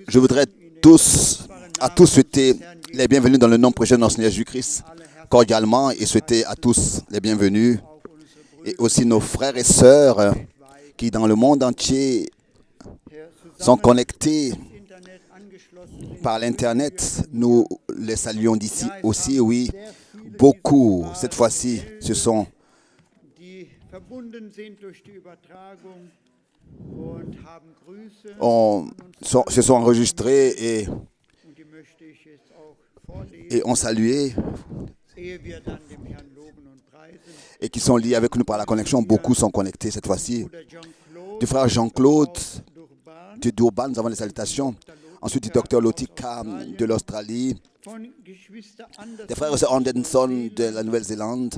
Je voudrais à tous souhaiter les bienvenus dans le nom précieux de notre Seigneur Jésus-Christ, cordialement, et souhaiter à tous les bienvenus, et aussi nos frères et sœurs qui dans le monde entier sont connectés par l'Internet. Nous les saluons d'ici aussi, oui. Beaucoup, cette fois-ci, se sont enregistrés et ont salué et qui sont liés avec nous par la connexion. Beaucoup sont connectés cette fois-ci. Du frère Jean-Claude de Durban, nous avons les salutations. Ensuite, du docteur Lotika de l'Australie. Des frères et sœurs Anderson de la Nouvelle-Zélande.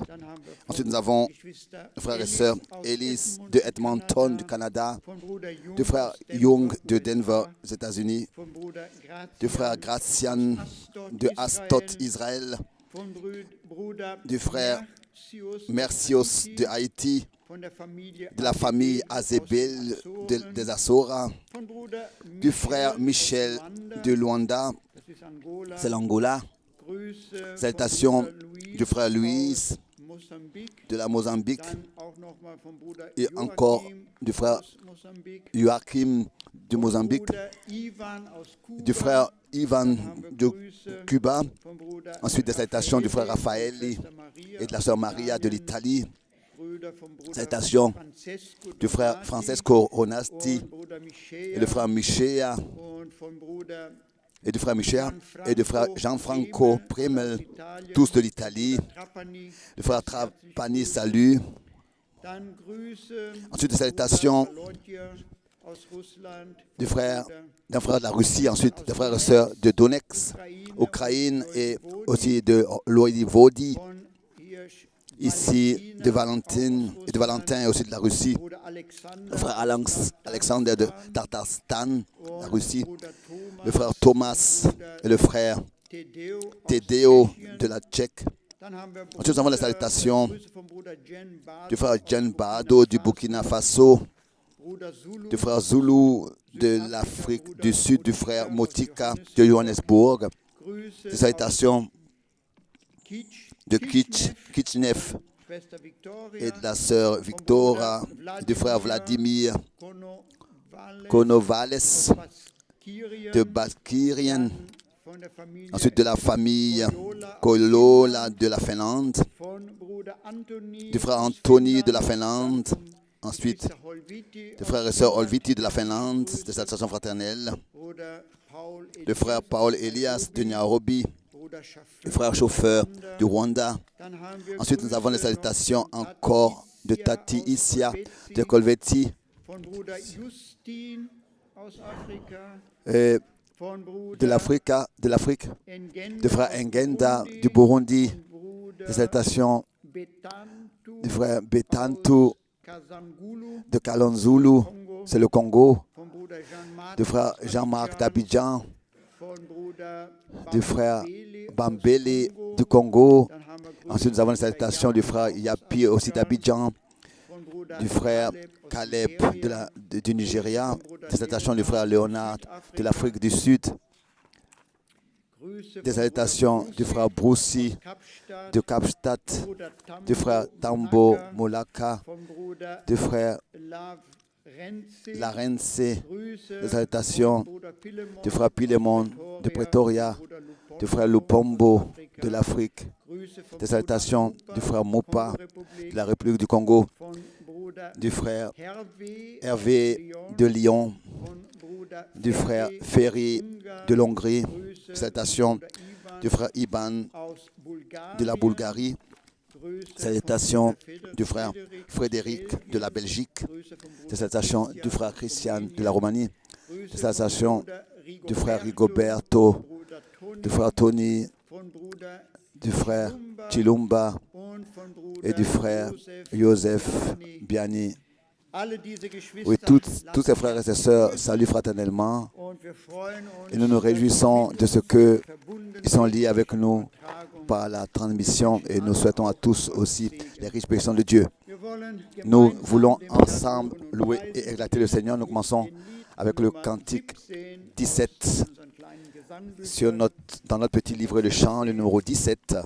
Ensuite, nous avons le frère et sœur Ellis de Edmonton du Canada. Du frère Young de Denver, aux États-Unis. Du frère Gracian de Astot, Israël. Du frère Mercios de Haïti. De la famille Azebel des Açores. Du frère Michel de Luanda. C'est l'Angola. Salutations du frère Louis de la Mozambique et encore du frère Joachim de Mozambique, du frère Ivan de Cuba, ensuite des salutations du frère Raffaelli et de la sœur Maria de l'Italie. Salutations du frère Francesco Ronasti et du frère Michea et du frère Michel et du frère Gianfranco Primel, tous de l'Italie. Le frère Trapani, salut. Ensuite, des salutations d'un frère de la Russie, ensuite des frères et sœurs de Donetsk, Ukraine et aussi de Loïvodi, ici de Valentin et aussi de la Russie. Le frère Alexander de Tatarstan, la Russie. Le frère Thomas et le frère Tedeo de la Tchèque. Ensuite, nous avons les salutations du frère Jen Bado du Burkina Faso, du frère Zulu de l'Afrique du Sud, du frère Motika de Johannesburg. Des salutations de Kitchenev et de la sœur Victoria, du frère Vladimir Konovales de Baskirien, ensuite de la famille Kolola de la Finlande, du frère Anthony de la Finlande, ensuite du frère et sœur Olviti de la Finlande, des salutations fraternelles, du frère Paul Elias de Nairobi, le frère chauffeur du Rwanda. Ensuite, nous avons les salutations encore de Tati Isia de Colvetti, et de l'Afrique, du frère Ngenda du Burundi, des salutations du frère Betantu de Kalonzulu, c'est le Congo, du frère Jean-Marc d'Abidjan, du frère Bambele du Congo. Ensuite, nous avons les salutations du frère Yapi aussi d'Abidjan, du frère Caleb du Nigeria, des salutations du frère Léonard de l'Afrique du Sud, des salutations du frère Broussi de Kapstadt, du frère Tambo Molaka, du frère Larense, des salutations du frère Pilemon de Pretoria, du frère Lupombo de l'Afrique, des salutations du frère Mopa de la République du Congo, du frère Hervé de Lyon, du frère Ferry de l'Hongrie, salutations du frère Iban de la Bulgarie, salutations du frère Frédéric de la Belgique, salutations du frère Christian de la Roumanie, salutations du frère Rigoberto, du frère Tony, du frère Chilumba et du frère Joseph Biani. Oui, tous ces frères et ces sœurs saluent fraternellement et nous nous réjouissons de ce qu'ils sont liés avec nous par la transmission et nous souhaitons à tous aussi les riches bénédictions de Dieu. Nous voulons ensemble louer et exalter le Seigneur. Nous commençons avec le cantique 17 dans notre petit livre de chant, le numéro 17.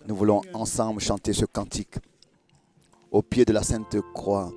Nous voulons ensemble chanter ce cantique au pied de la Sainte Croix.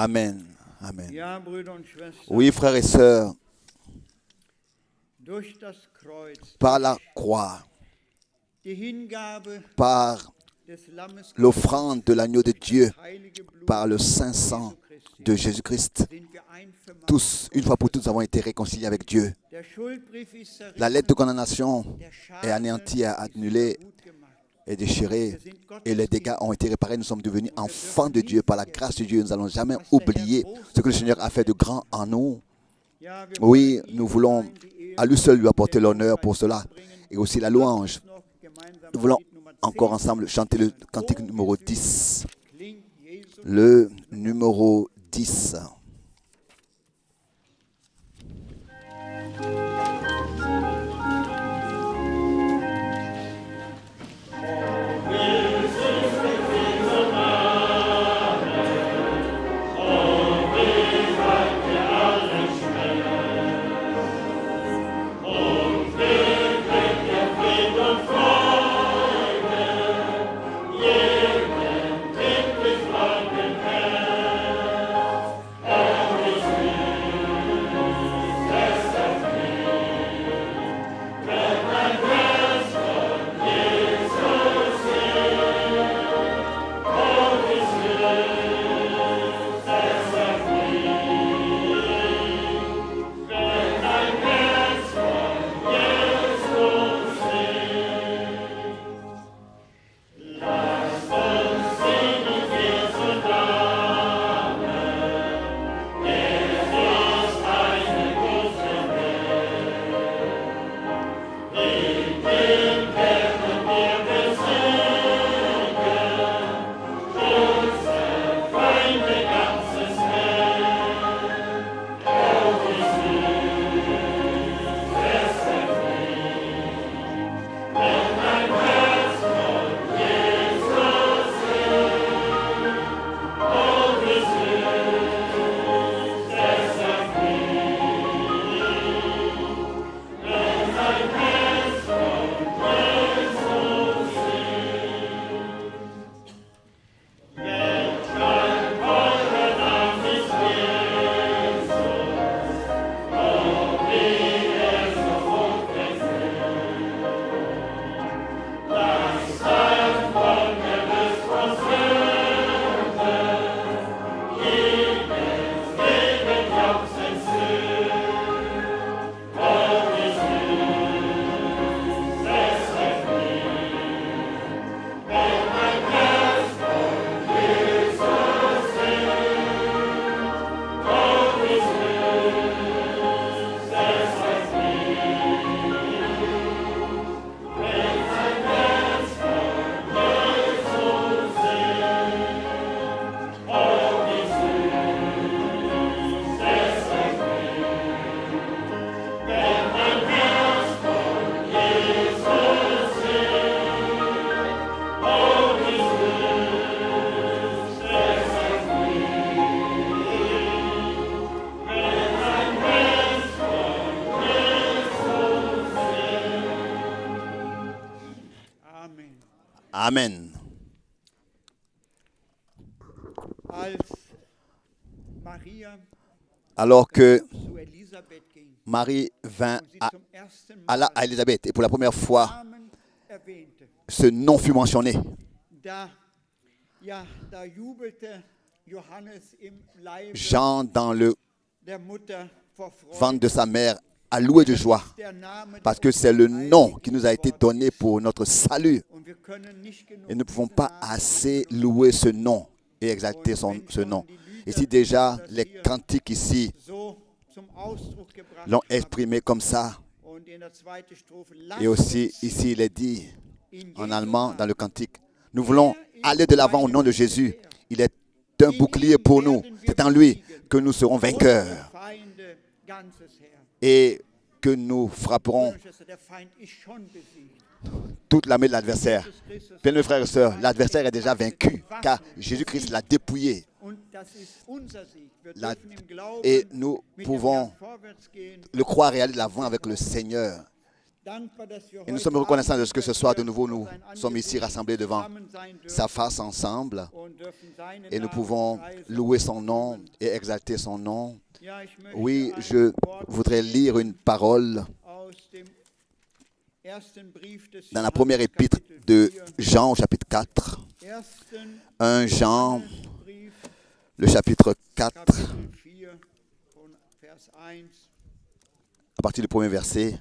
Amen. Amen. Oui, frères et sœurs, par la croix, par l'offrande de l'agneau de Dieu, par le saint sang de Jésus-Christ, tous, une fois pour toutes, avons été réconciliés avec Dieu. La lettre de condamnation est anéantie, annulée et déchirée, et les dégâts ont été réparés. Nous sommes devenus enfants de Dieu par la grâce de Dieu. Nous n'allons jamais oublier ce que le Seigneur a fait de grand en nous. Oui, nous voulons à lui seul lui apporter l'honneur pour cela et aussi la louange. Nous voulons encore ensemble chanter le cantique numéro 10. Le numéro 10. Amen. Alors que Marie vint à Élisabeth et pour la première fois, ce nom fut mentionné. Jean, dans le ventre de sa mère, a loué de joie parce que c'est le nom qui nous a été donné pour notre salut. Et nous ne pouvons pas assez louer ce nom et exalter ce nom. Ici déjà, les cantiques ici l'ont exprimé comme ça. Et aussi ici, il est dit en allemand dans le cantique, nous voulons aller de l'avant au nom de Jésus. Il est un bouclier pour nous. C'est en lui que nous serons vainqueurs. Et que nous frapperons toute l'armée de l'adversaire. Bien, mes frères et sœurs, l'adversaire est déjà vaincu, car Jésus-Christ l'a dépouillé. Et nous pouvons le croire et aller de l'avant avec le Seigneur. Et nous sommes reconnaissants de ce que ce soir, de nouveau, nous sommes ici rassemblés devant sa face ensemble. Et nous pouvons louer son nom et exalter son nom. Oui, je voudrais lire une parole dans la première épître de Jean au chapitre 4. 1 Jean, le chapitre 4, à partir du premier verset.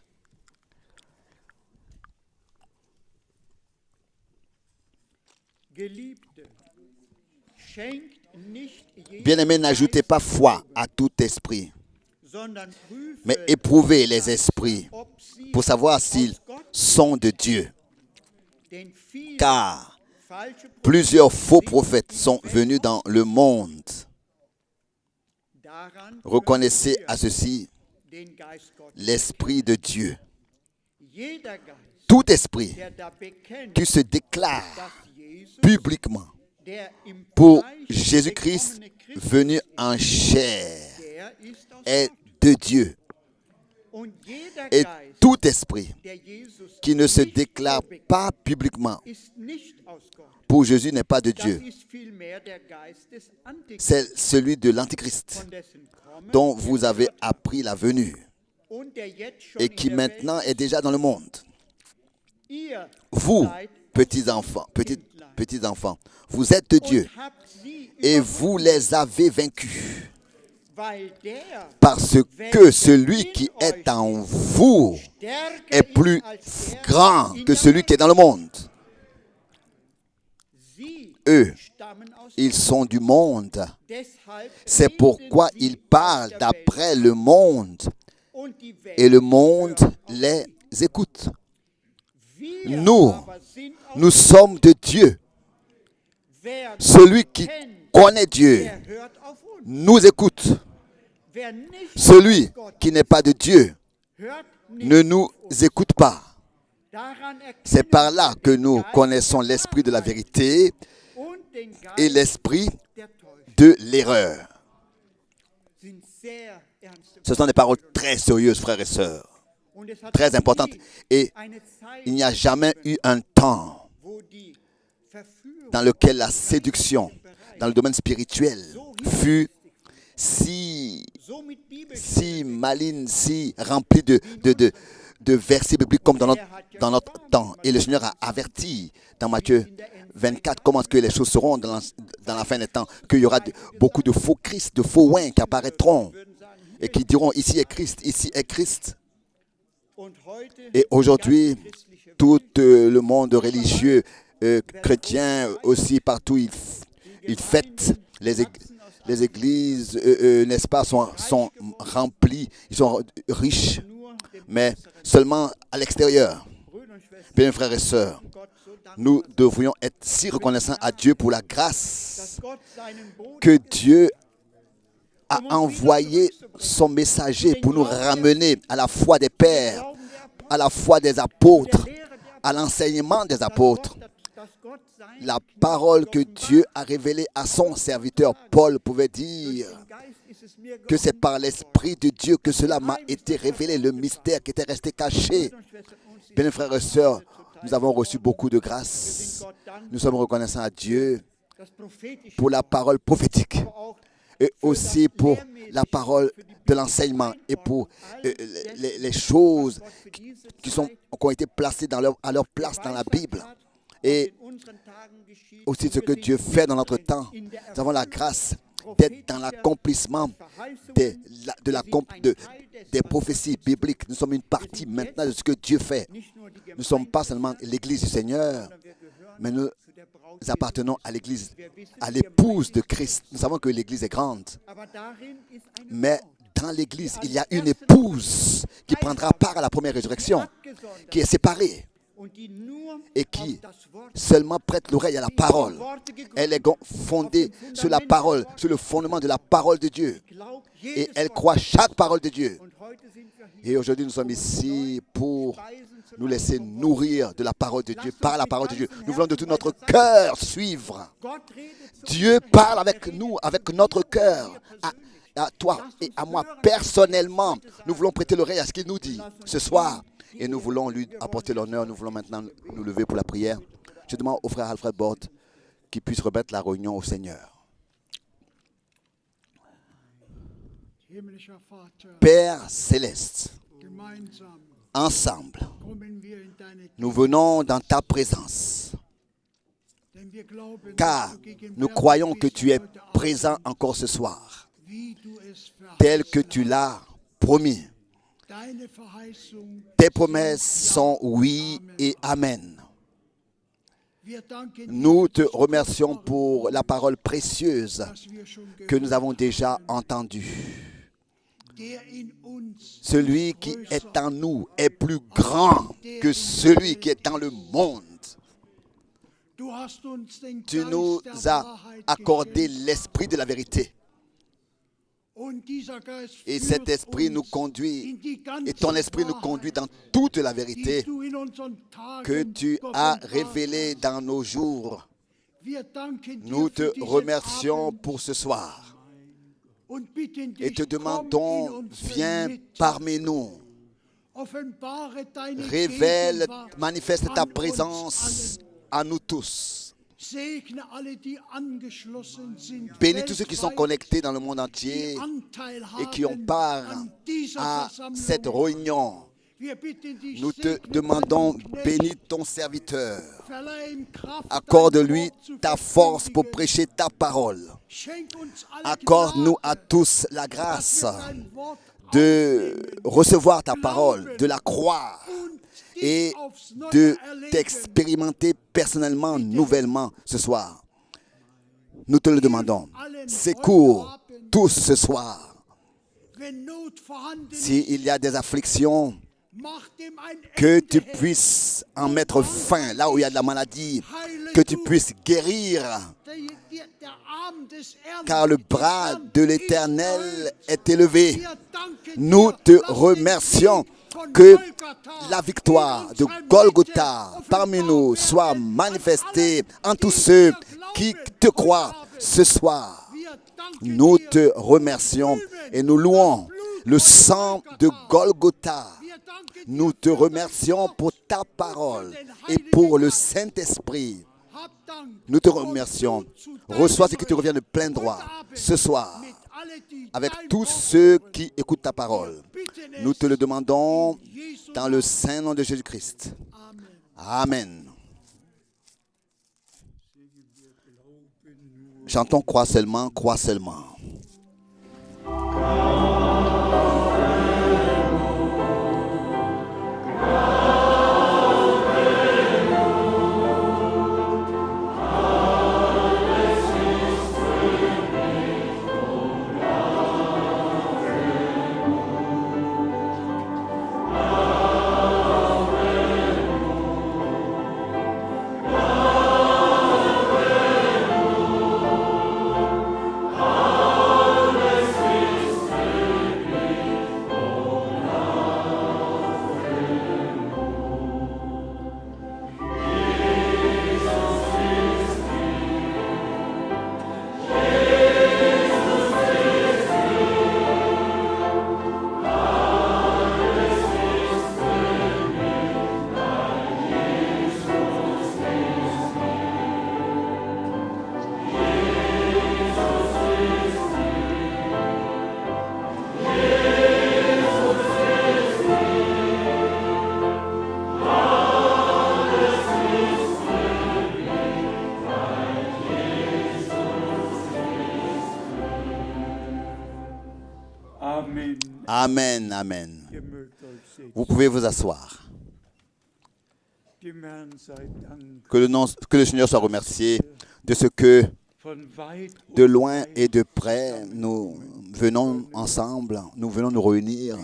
Bien-aimés, n'ajoutez pas foi à tout esprit, mais éprouvez les esprits pour savoir s'ils sont de Dieu. car plusieurs faux prophètes sont venus dans le monde. Reconnaissez à ceci l'Esprit de Dieu. Tout esprit qui se déclare publiquement pour Jésus-Christ venu en chair est de Dieu. Et tout esprit qui ne se déclare pas publiquement pour Jésus n'est pas de Dieu. C'est celui de l'Antichrist dont vous avez appris la venue et qui maintenant est déjà dans le monde. Vous, petits enfants, vous êtes de Dieu et vous les avez vaincus. Parce que celui qui est en vous est plus grand que celui qui est dans le monde. Eux, ils sont du monde. C'est pourquoi ils parlent d'après le monde. Et le monde les écoute. Nous sommes de Dieu. Celui qui connaît Dieu nous écoute. Celui qui n'est pas de Dieu ne nous écoute pas. C'est par là que nous connaissons l'esprit de la vérité et l'esprit de l'erreur. Ce sont des paroles très sérieuses, frères et sœurs, très importantes. Et il n'y a jamais eu un temps dans lequel la séduction dans le domaine spirituel fut si maligne, si remplie de versets bibliques comme dans notre temps. Et le Seigneur a averti dans Matthieu 24 comment que les choses seront dans la fin des temps, qu'il y aura beaucoup de faux Christ, de faux oins qui apparaîtront et qui diront ici est Christ, ici est Christ. Et aujourd'hui, tout le monde religieux, chrétien aussi, partout, ils fêtent les églises, n'est-ce pas, sont remplies, ils sont riches, mais seulement à l'extérieur. Bien, frères et sœurs, nous devrions être si reconnaissants à Dieu pour la grâce que Dieu a envoyé son messager pour nous ramener à la foi des pères, à la foi des apôtres, à l'enseignement des apôtres. La parole que Dieu a révélée à son serviteur Paul pouvait dire que c'est par l'Esprit de Dieu que cela m'a été révélé, le mystère qui était resté caché. Bien, frères et sœurs, nous avons reçu beaucoup de grâce. Nous sommes reconnaissants à Dieu pour la parole prophétique et aussi pour la parole de l'enseignement et pour les choses qui ont été placées à leur place dans la Bible. Et aussi ce que Dieu fait dans notre temps. Nous avons la grâce d'être dans l'accomplissement des prophéties bibliques. Nous sommes une partie maintenant de ce que Dieu fait. Nous ne sommes pas seulement l'Église du Seigneur, mais nous appartenons à l'Église, à l'épouse de Christ. Nous savons que l'Église est grande, mais dans l'Église, il y a une épouse qui prendra part à la première résurrection, qui est séparée et qui seulement prête l'oreille à la parole. Elle est fondée sur la parole, sur le fondement de la parole de Dieu. Et elle croit chaque parole de Dieu. Et aujourd'hui, nous sommes ici pour nous laisser nourrir de la parole de Dieu, par la parole de Dieu. Nous voulons de tout notre cœur suivre. Dieu parle avec nous, avec notre cœur. À toi et à moi personnellement, nous voulons prêter l'oreille à ce qu'il nous dit ce soir. Et nous voulons lui apporter l'honneur. Nous voulons maintenant nous lever pour la prière. Je demande au frère Alfred Bord qu'il puisse remettre la réunion au Seigneur. Père céleste, ensemble, nous venons dans ta présence. Car nous croyons que tu es présent encore ce soir, tel que tu l'as promis. Tes promesses sont oui et amen. Nous te remercions pour la parole précieuse que nous avons déjà entendue. Celui qui est en nous est plus grand que celui qui est dans le monde. Tu nous as accordé l'esprit de la vérité. Et cet esprit nous conduit, et ton esprit nous conduit dans toute la vérité que tu as révélée dans nos jours. Nous te remercions pour ce soir et te demandons, viens parmi nous. Révèle, manifeste ta présence à nous tous. Bénis tous ceux qui sont connectés dans le monde entier et qui ont part à cette réunion. Nous te demandons, bénis ton serviteur. Accorde-lui ta force pour prêcher ta parole. Accorde-nous à tous la grâce de recevoir ta parole, de la croire et de t'expérimenter personnellement, nouvellement ce soir. Nous te le demandons. Secours tous ce soir. S'il y a des afflictions, que tu puisses en mettre fin là où il y a de la maladie, que tu puisses guérir, car le bras de l'Éternel est élevé. Nous te remercions que la victoire de Golgotha parmi nous soit manifestée en tous ceux qui te croient ce soir. Nous te remercions et nous louons le sang de Golgotha. Nous te remercions pour ta parole et pour le Saint-Esprit. Nous te remercions. Reçois ce qui te revient de plein droit ce soir avec tous ceux qui écoutent ta parole. Nous te le demandons dans le saint nom de Jésus-Christ. Amen. Chantons crois seulement, crois seulement. Amen, amen. Vous pouvez vous asseoir. Que le Seigneur soit remercié de ce que, de loin et de près, nous venons ensemble, nous venons nous réunir.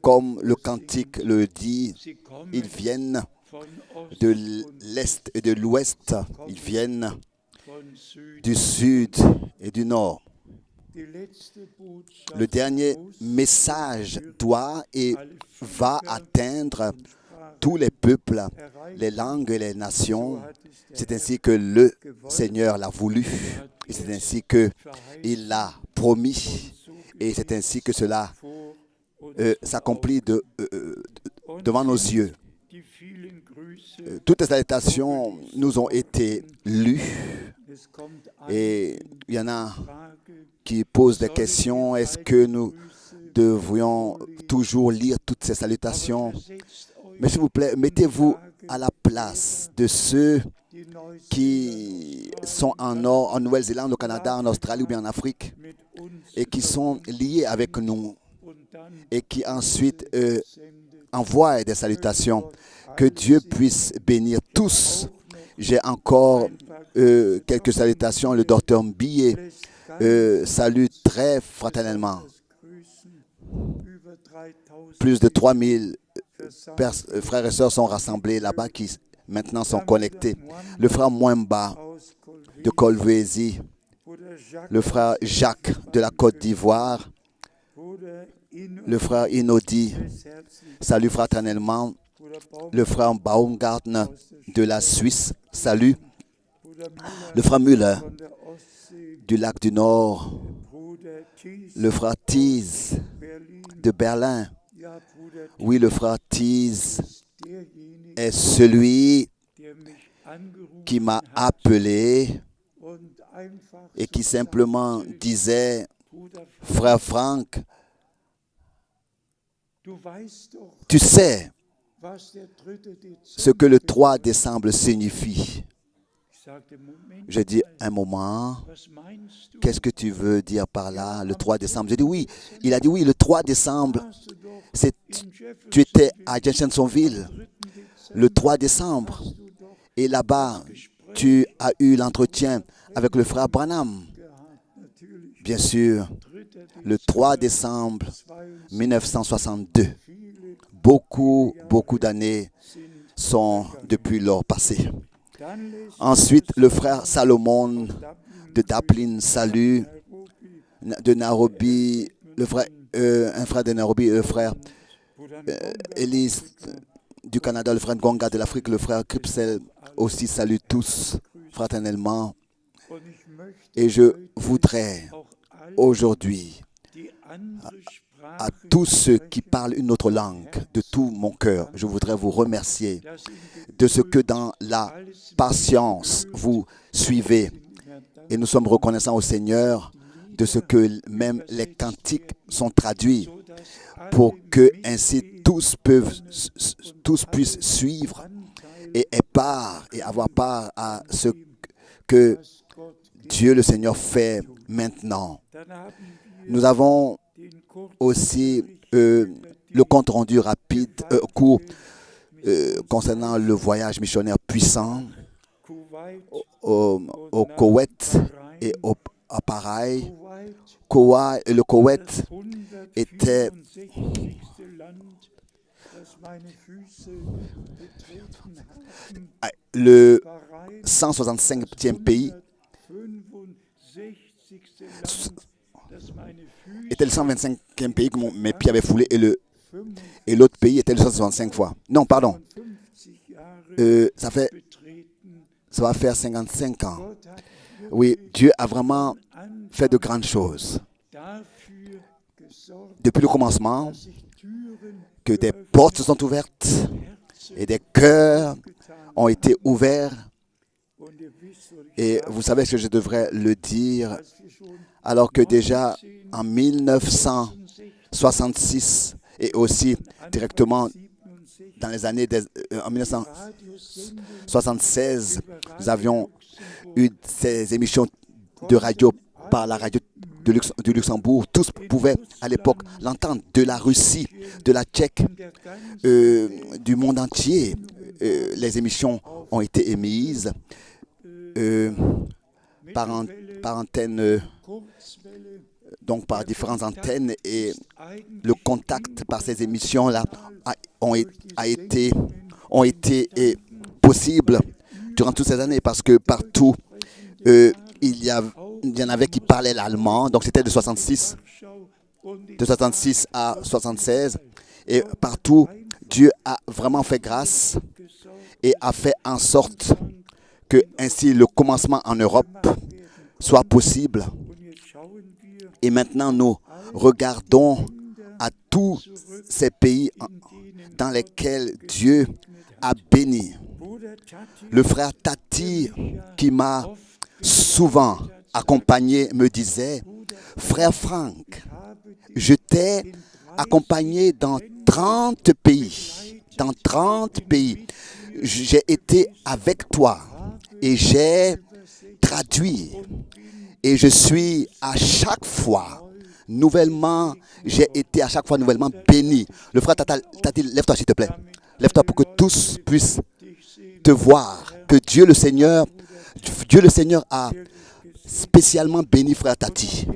Comme le cantique le dit, ils viennent de l'Est et de l'Ouest, ils viennent du Sud et du Nord. Le dernier message doit et va atteindre tous les peuples, les langues et les nations. C'est ainsi que le Seigneur l'a voulu. Et c'est ainsi qu'il l'a promis. Et c'est ainsi que cela s'accomplit devant nos yeux. Toutes les salutations nous ont été lues. Et il y en a qui posent des questions. Est-ce que nous devrions toujours lire toutes ces salutations? Mais s'il vous plaît, mettez-vous à la place de ceux qui sont en Nouvelle-Zélande, au Canada, en Australie ou bien en Afrique et qui sont liés avec nous et qui ensuite envoient des salutations. Que Dieu puisse bénir tous. J'ai encore quelques salutations. Le docteur Mbillet salue très fraternellement. Plus de 3000 frères et sœurs sont rassemblés là-bas qui maintenant sont connectés. Le frère Mwemba de Kolwezi, le frère Jacques de la Côte d'Ivoire, le frère Inodi, salut fraternellement. Le frère Baumgartner de la Suisse, salut. Le frère Müller du lac du Nord, le frère Thies de Berlin. Oui, le frère Thies est celui qui m'a appelé et qui simplement disait, frère Franck, tu sais ce que le 3 décembre signifie. J'ai dit, un moment, qu'est-ce que tu veux dire par là, le 3 décembre? J'ai dit oui. Il a dit oui, le 3 décembre, tu étais à Jeffersonville le 3 décembre. Et là-bas, tu as eu l'entretien avec le frère Branham. Bien sûr, le 3 décembre 1962. Beaucoup d'années sont depuis lors passées. Ensuite, le frère Salomon de Dublin, salut. De Nairobi, un frère de Nairobi, le frère Elise du Canada, le frère Gonga de l'Afrique, le frère Kripsel aussi, salut tous fraternellement. Et je voudrais aujourd'hui à tous ceux qui parlent une autre langue, de tout mon cœur, je voudrais vous remercier de ce que dans la patience vous suivez. Et nous sommes reconnaissants au Seigneur de ce que même les cantiques sont traduits pour que ainsi tous puissent suivre et avoir part à ce que Dieu le Seigneur fait maintenant. Nous avons aussi le compte rendu rapide, court, concernant le voyage missionnaire puissant au Koweït et à Bahreïn. Le Koweït était le 165e pays, était le 125e pays que mes pieds avaient foulé et l'autre pays était le 165 fois. Non, pardon. Ça va faire 55 ans. Oui, Dieu a vraiment fait de grandes choses. Depuis le commencement, que des portes se sont ouvertes et des cœurs ont été ouverts. Et vous savez ce que je devrais le dire, alors que déjà en 1966 et aussi directement dans les années en 1976, nous avions eu ces émissions de radio par la radio du Luxembourg. Tous pouvaient à l'époque l'entendre, de la Russie, de la Tchèque, du monde entier. Les émissions ont été émises par antenne, donc par différentes antennes, et le contact par ces émissions-là ont été possible durant toutes ces années parce que partout il y en avait qui parlaient l'allemand, donc c'était de 66 à 76, et partout Dieu a vraiment fait grâce et a fait en sorte que ainsi le commencement en Europe soit possible. Et maintenant nous regardons à tous ces pays dans lesquels Dieu a béni. Le frère Tati, qui m'a souvent accompagné, me disait, frère Franck, je t'ai accompagné dans 30 pays. Dans 30 pays. J'ai été avec toi et j'ai traduit. Et je suis à chaque fois nouvellement, j'ai été à chaque fois nouvellement béni. Le frère Tati, lève-toi s'il te plaît. Lève-toi pour que tous puissent te voir. Que Dieu le Seigneur a spécialement béni frère Tati.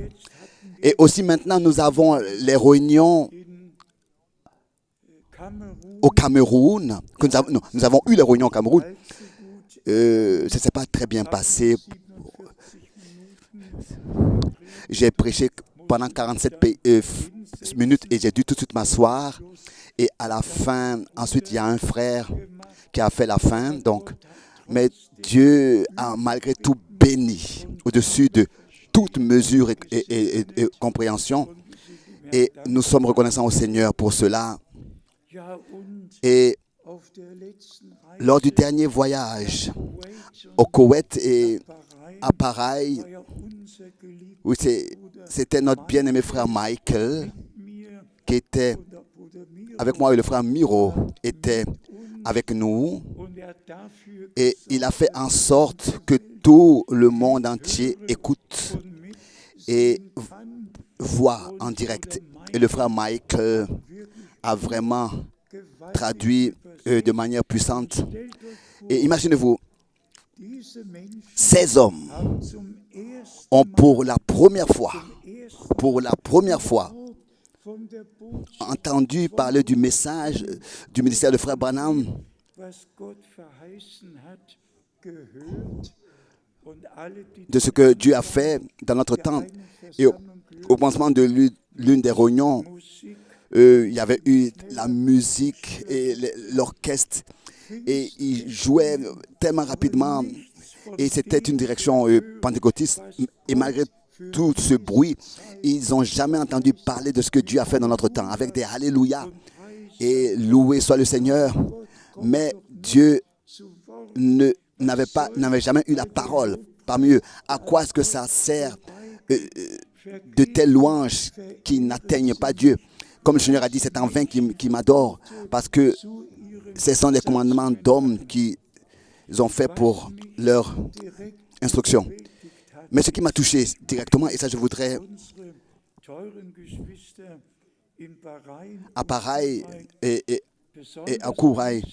Et aussi maintenant nous avons les réunions au Cameroun, que nous avons eu la réunion au Cameroun. Ça ne s'est pas très bien passé. J'ai prêché pendant 47 minutes et j'ai dû tout de suite m'asseoir. Et à la fin, ensuite, il y a un frère qui a fait la fin. Donc, mais Dieu a malgré tout béni au-dessus de toute mesure et compréhension. Et nous sommes reconnaissants au Seigneur pour cela. Et lors du dernier voyage au Koweït et à Pareil, oui, c'était notre bien-aimé frère Michael qui était avec moi et le frère Miro était avec nous. Et il a fait en sorte que tout le monde entier écoute et voit en direct. Et le frère Michael a vraiment traduit de manière puissante. Et imaginez-vous, ces hommes ont pour la première fois, entendu parler du message du ministère de frère Branham, de ce que Dieu a fait dans notre temps. Et au commencement de l'une des réunions, il y avait eu la musique et l'orchestre et ils jouaient tellement rapidement et c'était une direction pentecôtiste. Et malgré tout ce bruit, ils n'ont jamais entendu parler de ce que Dieu a fait dans notre temps avec des Alléluia et loué soit le Seigneur. Mais Dieu n'avait jamais eu la parole parmi eux. À quoi est-ce que ça sert de telles louanges qui n'atteignent pas Dieu? Comme le Seigneur a dit, c'est en vain qui m'adore, parce que ce sont des commandements d'hommes qu'ils ont fait pour leur instruction. Mais ce qui m'a touché directement, et ça je voudrais à Pareil et à Kouraï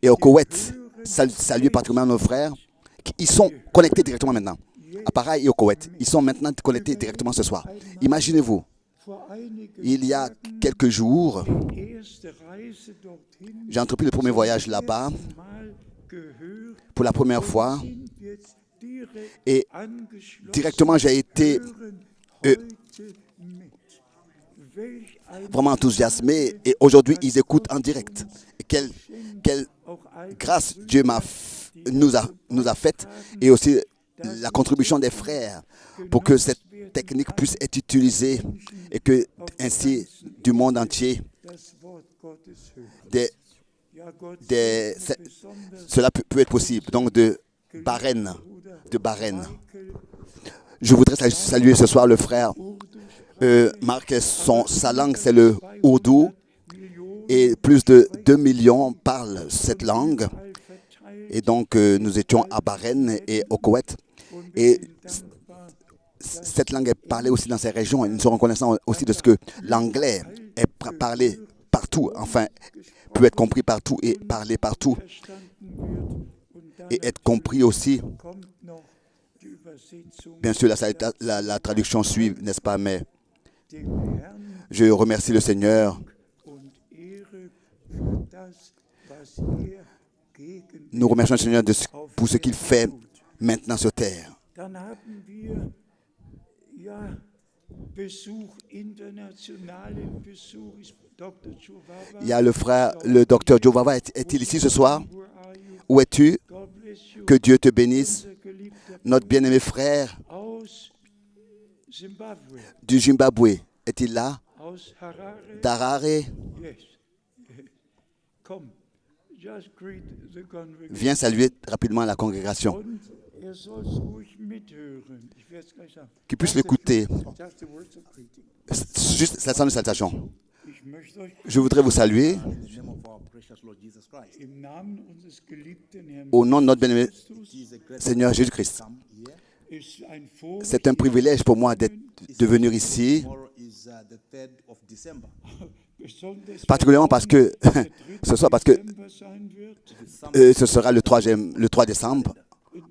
et au Koweït, saluer particulièrement nos frères, ils sont connectés directement maintenant. À Pareil et au Koweït, ils sont maintenant connectés directement ce soir. Imaginez-vous, il y a quelques jours, j'ai entrepris le premier voyage là-bas pour la première fois et directement j'ai été vraiment enthousiasmé et aujourd'hui ils écoutent en direct. Et quelle grâce Dieu nous a faite et aussi la contribution des frères pour que cette technique puisse être utilisée et que ainsi du monde entier cela peut être possible. Donc de Bahreïn. Je voudrais saluer ce soir le frère Marc. Sa langue c'est le ourdou et plus de 2 millions parlent cette langue. Et donc nous étions à Bahreïn et au Koweït. Et cette langue est parlée aussi dans ces régions et nous sommes reconnaissants aussi de ce que l'anglais est parlé partout, enfin, peut être compris partout et parlé partout et être compris aussi. Bien sûr, la traduction suit, n'est-ce pas, mais je remercie le Seigneur. Nous remercions le Seigneur pour ce qu'il fait maintenant sur terre. Il y a le frère, le docteur Jovava. Est-il ici ce soir? Où es-tu? Que Dieu te bénisse. Notre bien-aimé frère du Zimbabwe, est-il là? D'Harare? Viens saluer rapidement la congrégation. Qu'il puisse l'écouter. Juste la scène de salutation. Je voudrais vous saluer au nom de notre bien-aimé Seigneur Jésus-Christ. C'est un privilège pour moi de venir ici, particulièrement parce que ce sera le 3 décembre,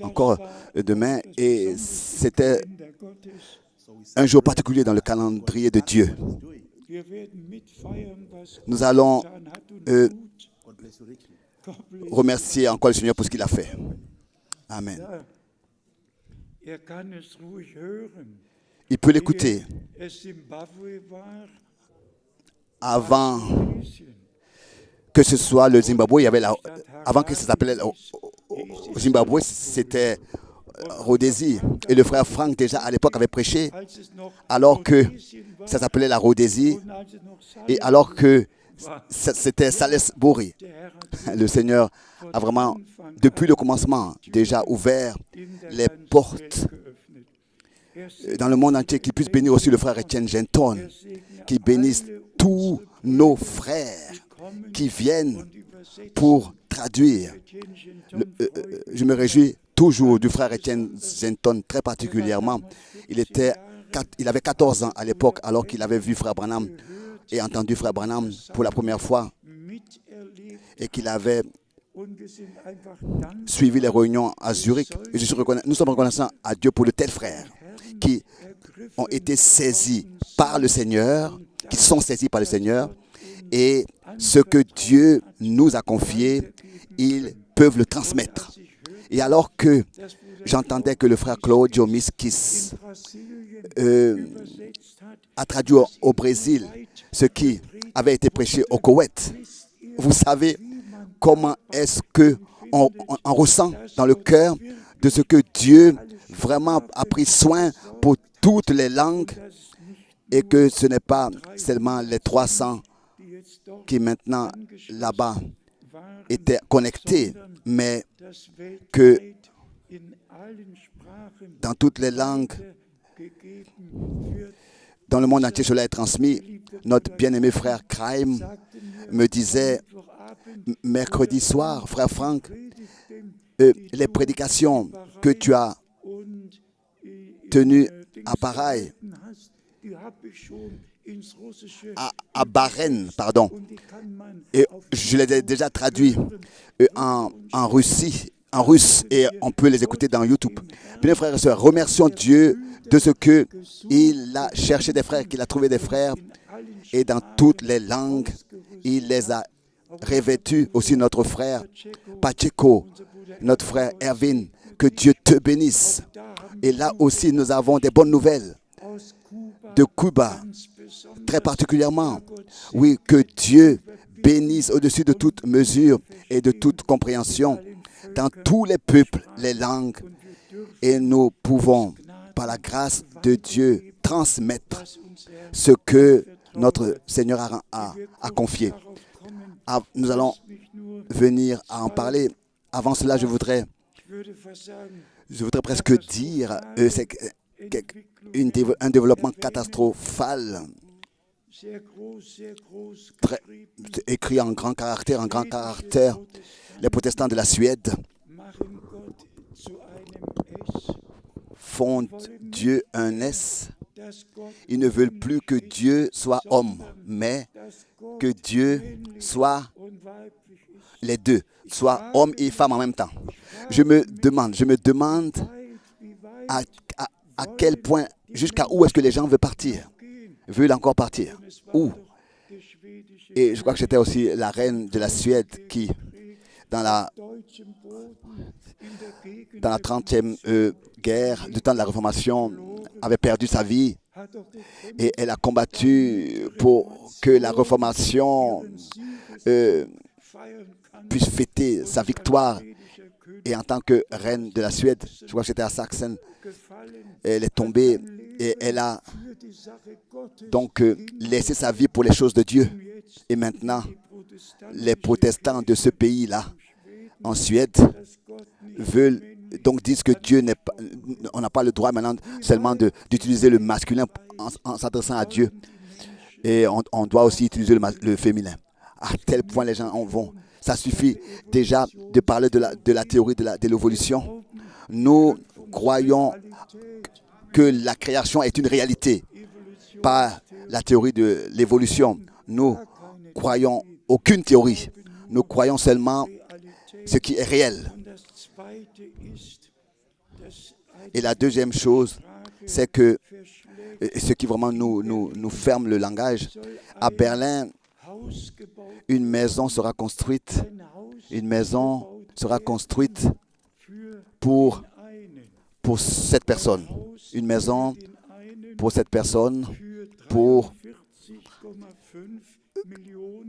encore demain, et c'était un jour particulier dans le calendrier de Dieu. Nous allons remercier encore le Seigneur pour ce qu'il a fait. Amen. Il peut l'écouter. Avant que ce soit le Zimbabwe, il y avait avant que ça s'appelait Zimbabwe, c'était Rhodésie. Et le frère Frank, déjà à l'époque, avait prêché alors que ça s'appelait la Rhodésie et alors que c'était Salisbury. Le Seigneur a vraiment, depuis le commencement, déjà ouvert les portes dans le monde entier, qu'il puisse bénir aussi le frère Etienne Genton, qu'il bénisse tous nos frères qui viennent pour traduire. Je me réjouis toujours du frère Etienne Genton, très particulièrement. Il avait 14 ans à l'époque, alors qu'il avait vu frère Branham et entendu frère Branham pour la première fois, et qu'il avait suivi les réunions à Zurich. Et nous sommes reconnaissants à Dieu pour de tels frères qui ont été saisis par le Seigneur, qui sont saisis par le Seigneur, et ce que Dieu nous a confié, ils peuvent le transmettre. Et alors que j'entendais que le frère Claudio Miskis a traduit au Brésil ce qui avait été prêché au Koweït, vous savez comment est-ce qu'on ressent dans le cœur de ce que Dieu vraiment a pris soin pour toutes les langues, et que ce n'est pas seulement les 300 qui maintenant là-bas étaient connectés, mais que dans toutes les langues, dans le monde entier, cela est transmis. Notre bien-aimé frère Kraim me disait mercredi soir, frère Frank, les prédications que tu as tenues à Pareil, à Bahreïn, pardon, et je les ai déjà traduits en russe, et on peut les écouter dans YouTube. Bien, frères et sœurs, remercions Dieu de ce qu'il a cherché des frères, qu'il a trouvé des frères, et dans toutes les langues, il les a revêtus. Aussi notre frère Pacheco, notre frère Erwin, que Dieu te bénisse. Et là aussi, nous avons des bonnes nouvelles de Cuba, très particulièrement. Oui, que Dieu bénisse au-dessus de toute mesure et de toute compréhension dans tous les peuples, les langues, et nous pouvons, par la grâce de Dieu, transmettre ce que notre Seigneur a confié. Nous allons venir à en parler. Avant cela, je voudrais presque dire c'est un développement catastrophal, écrit en grand caractère. Les protestants de la Suède font Dieu un S. Ils ne veulent plus que Dieu soit homme, mais que Dieu soit les deux, soit homme et femme en même temps. Je me demande à quel point, jusqu'à où est-ce que les gens veulent encore partir. Où? Et je crois que c'était aussi la reine de la Suède qui, dans la 30e guerre, du temps de la Réformation, avait perdu sa vie, et elle a combattu pour que la Réformation puisse fêter sa victoire. Et en tant que reine de la Suède, je crois que c'était à Sachsen, elle est tombée et elle a donc laissé sa vie pour les choses de Dieu. Et maintenant, les protestants de ce pays-là, en Suède, disent que Dieu n'est pas, on n'a pas le droit maintenant seulement d'utiliser le masculin en s'adressant à Dieu. Et on doit aussi utiliser le féminin. À tel point les gens en vont. Ça suffit déjà de parler de la théorie de l'évolution. Nous croyons que la création est une réalité, pas la théorie de l'évolution. Nous croyons aucune théorie. Nous croyons seulement ce qui est réel. Et la deuxième chose, c'est que ce qui vraiment nous ferme le langage, à Berlin, une maison sera construite Une maison sera construite pour cette personne. Une maison pour cette personne pour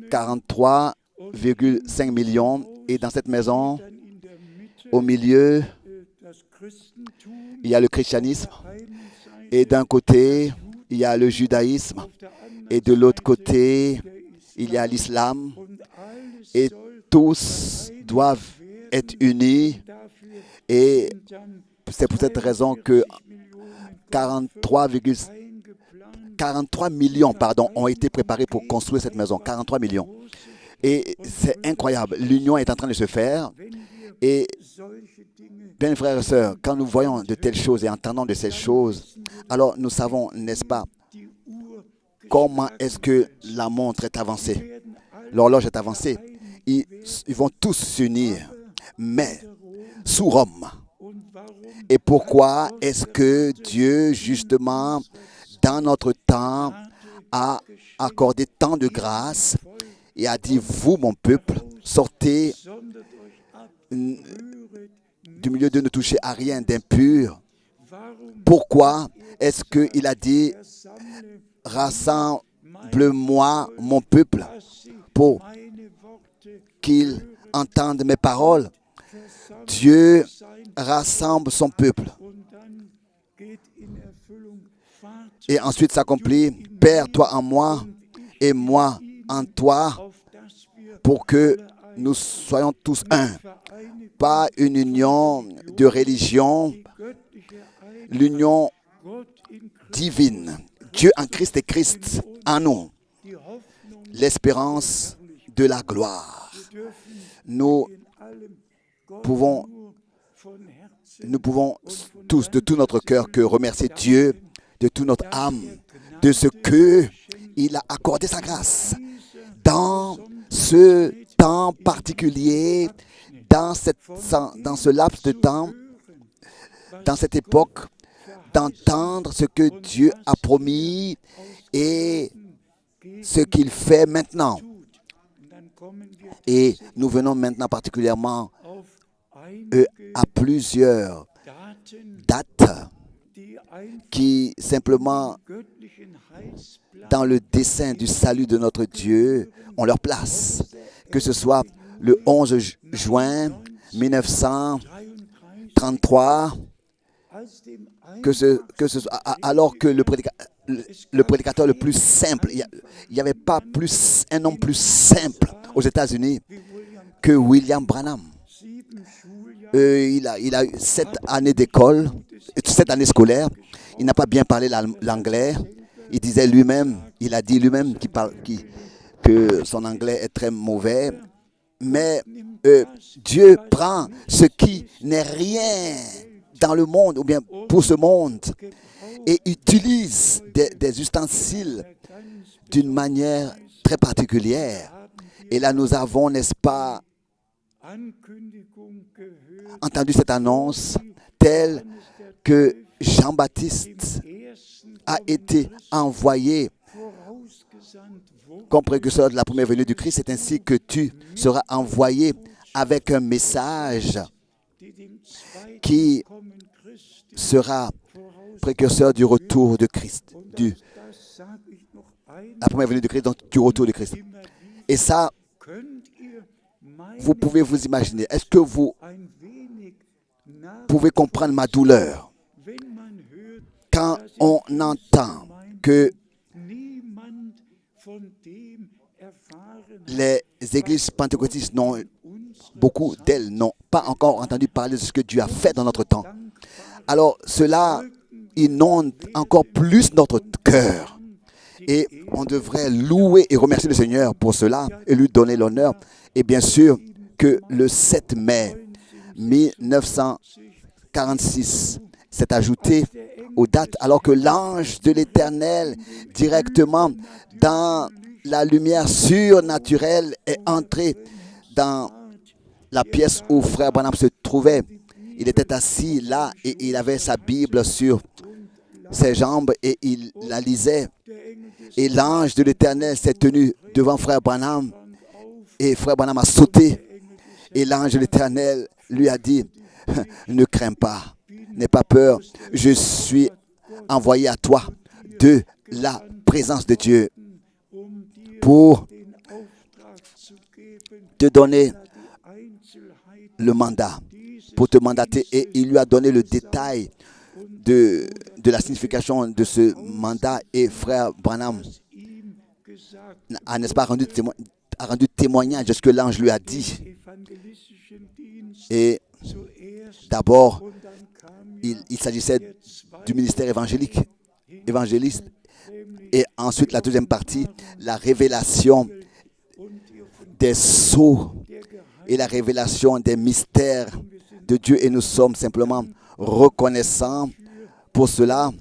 43,5 millions. Et dans cette maison, au milieu, il y a le christianisme. Et d'un côté, il y a le judaïsme. Et de l'autre côté, il y a l'islam. Et tous doivent être unis. Et c'est pour cette raison que 43 millions ont été préparés pour construire cette maison. 43 millions. Et c'est incroyable. L'union est en train de se faire. Et bien, frères et sœurs, quand nous voyons de telles choses et entendons de ces choses, alors nous savons, n'est-ce pas, comment est-ce que la montre est avancée. L'horloge est avancée. Ils vont tous s'unir, mais sous Rome. Et pourquoi est-ce que Dieu, justement, dans notre temps, a accordé tant de grâce et a dit, vous, mon peuple, sortez du milieu de ne toucher à rien d'impur. Pourquoi est-ce qu'il a dit, rassemble-moi, mon peuple, pour qu'ils entendent mes paroles? Dieu rassemble son peuple. Et ensuite s'accomplit, Père, toi en moi et moi en toi, pour que nous soyons tous un. Pas une union de religion, l'union divine. Dieu en Christ et Christ en nous. L'espérance de la gloire. Nous pouvons tous, de tout notre cœur, que remercier Dieu de toute notre âme, de ce qu'il a accordé sa grâce dans ce temps particulier, dans ce laps de temps, dans cette époque, d'entendre ce que Dieu a promis et ce qu'il fait maintenant. Et nous venons maintenant particulièrement à plusieurs dates qui simplement, dans le dessein du salut de notre Dieu, ont leur place. Que ce soit le 11 juin 1933, alors que le prédicateur le plus simple, il n'y avait pas un nom plus simple aux États-Unis que William Branham. Il a eu 7 années d'école, 7 années scolaires. Il n'a pas bien parlé l'anglais. Il disait lui-même, il a dit lui-même que son anglais est très mauvais. Mais Dieu prend ce qui n'est rien dans le monde, ou bien pour ce monde, et utilise des ustensiles d'une manière très particulière. Et là, nous avons, n'est-ce pas, entendu cette annonce telle que Jean-Baptiste a été envoyé comme précurseur de la première venue du Christ. C'est ainsi que tu seras envoyé avec un message qui sera précurseur du retour de Christ, la première venue de Christ, donc du retour de Christ. Et ça, vous pouvez vous imaginer. Est-ce que vous pouvez comprendre ma douleur quand on entend que les églises pentecôtistes beaucoup d'elles n'ont pas encore entendu parler de ce que Dieu a fait dans notre temps. Alors cela inonde encore plus notre cœur. Et on devrait louer et remercier le Seigneur pour cela et lui donner l'honneur. Et bien sûr que le 7 mai 1946 s'est ajouté aux dates alors que l'ange de l'Éternel, directement dans la lumière surnaturelle, est entré dans la pièce où frère Branham se trouvait. Il était assis là et il avait sa Bible sur ses jambes et il la lisait. Et l'ange de l'Éternel s'est tenu devant frère Branham et frère Branham a sauté Et l'ange de l'Éternel lui a dit, ne crains pas, n'aie pas peur, je suis envoyé à toi de la présence de Dieu pour te donner le mandat, pour te mandater. Et il lui a donné le détail de la signification de ce mandat. Et frère Branham a, n'est-ce pas, rendu témoignage de ce que l'ange lui a dit. Et d'abord, il s'agissait du ministère évangéliste. Et ensuite, la deuxième partie, la révélation des sceaux et la révélation des mystères de Dieu. Et nous sommes simplement reconnaissants pour cela.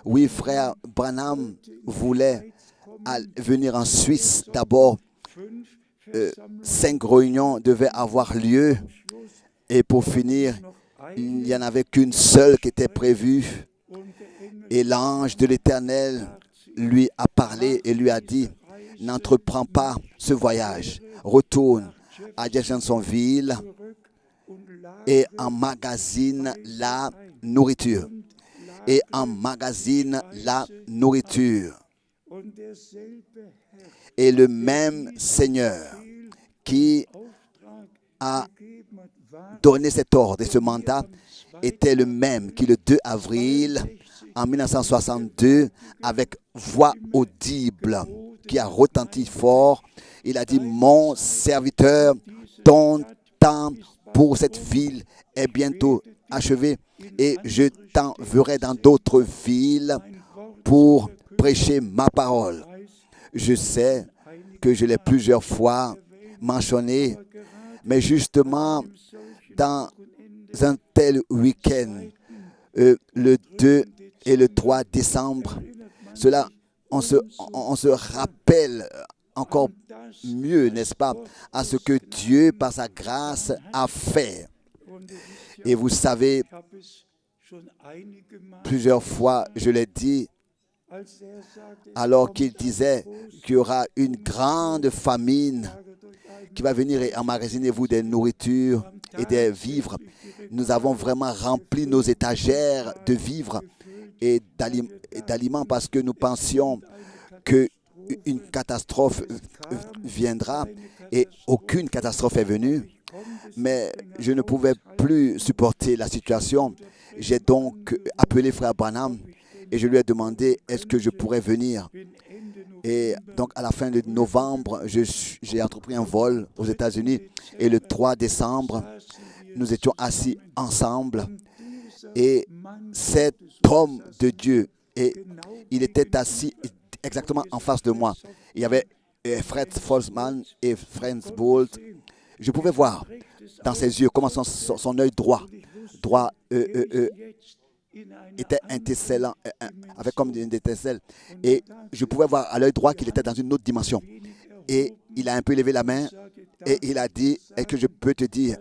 Oui, frère Branham voulait venir en Suisse. D'abord, 5 réunions devaient avoir lieu. Et pour finir, il n'y en avait qu'une seule qui était prévue. Et l'ange de l'Éternel lui a parlé et lui a dit, n'entreprends pas ce voyage. Retourne à Jeffersonville et emmagasine la nourriture. Et emmagasine la nourriture. Et le même Seigneur qui a donné cet ordre et ce mandat était le même qui, le 2 avril en 1962, avec voix audible qui a retenti fort, il a dit, mon serviteur, ton temps pour cette ville est bientôt achevé et je t'enverrai dans d'autres villes pour prêcher ma parole. Je sais que je l'ai plusieurs fois mentionné, mais justement, dans un tel week-end, le 2 et le 3 décembre, cela, on se rappelle encore mieux, n'est-ce pas, à ce que Dieu, par sa grâce, a fait. Et vous savez, plusieurs fois, je l'ai dit, alors qu'il disait qu'il y aura une grande famine qui va venir et emmagasiner-vous des nourritures et des vivres. Nous avons vraiment rempli nos étagères de vivres et d'aliments parce que nous pensions qu'une catastrophe viendra et aucune catastrophe est venue. Mais je ne pouvais plus supporter la situation. J'ai donc appelé frère Branham et je lui ai demandé est-ce que je pourrais venir. Et donc à la fin de novembre, j'ai entrepris un vol aux États-Unis et le 3 décembre, nous étions assis ensemble et cet homme de Dieu, et il était assis exactement en face de moi. Il y avait Fred Folsman et Franz Bolt. Je pouvais voir dans ses yeux comment son œil droit était intercellant, avec comme une étincelle. Et je pouvais voir à l'œil droit qu'il était dans une autre dimension. Et il a un peu levé la main et il a dit, est-ce que je peux te dire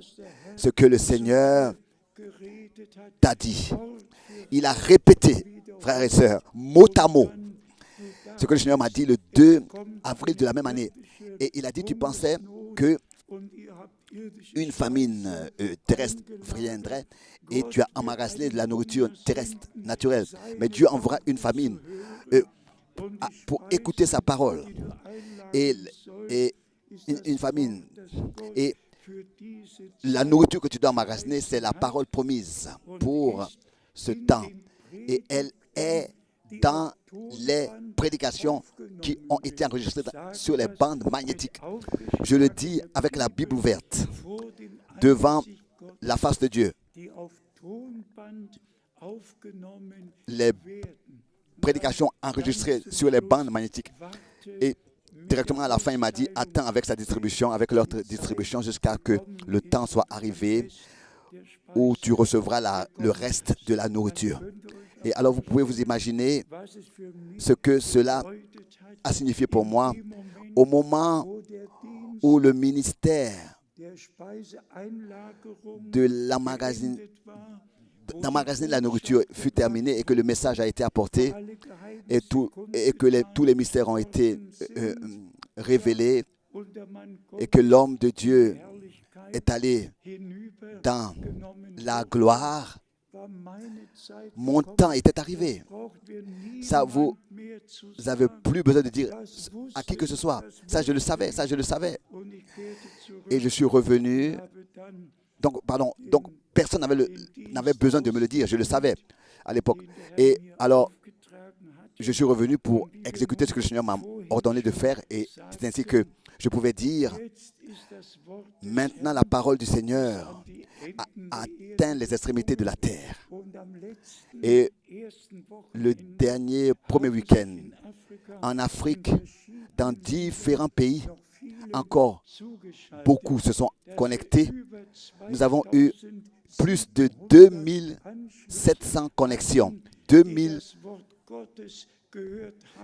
ce que le Seigneur t'a dit? Il a répété, frères et sœurs, mot à mot, ce que le Seigneur m'a dit le 2 avril de la même année. Et il a dit, tu pensais que une famine terrestre viendrait et tu as emmagasiné de la nourriture terrestre, naturelle. Mais Dieu enverra une famine pour écouter sa parole. Et une famine. Et la nourriture que tu dois emmagasiner, c'est la parole promise pour ce temps. Et elle est dans les prédications qui ont été enregistrées sur les bandes magnétiques. Je le dis avec la Bible ouverte, devant la face de Dieu. Les prédications enregistrées sur les bandes magnétiques. Et directement à la fin, il m'a dit, attends avec sa distribution, avec leur distribution, jusqu'à que le temps soit arrivé où tu recevras le reste de la nourriture. Et alors, vous pouvez vous imaginer ce que cela a signifié pour moi au moment où le ministère d'emmagasiner la nourriture fut terminé et que le message a été apporté et que tous les mystères ont été révélés et que l'homme de Dieu est allé dans la gloire, mon temps était arrivé. Ça, vous n'avez plus besoin de dire à qui que ce soit. Ça, je le savais, ça, je le savais. Et je suis revenu. Donc personne n'avait besoin de me le dire. Je le savais à l'époque. Et alors, je suis revenu pour exécuter ce que le Seigneur m'a ordonné de faire. Et c'est ainsi que je pouvais dire, maintenant la parole du Seigneur a atteint les extrémités de la terre. Et le premier week-end, en Afrique, dans différents pays, encore beaucoup se sont connectés. Nous avons eu plus de 2700 connexions. 2000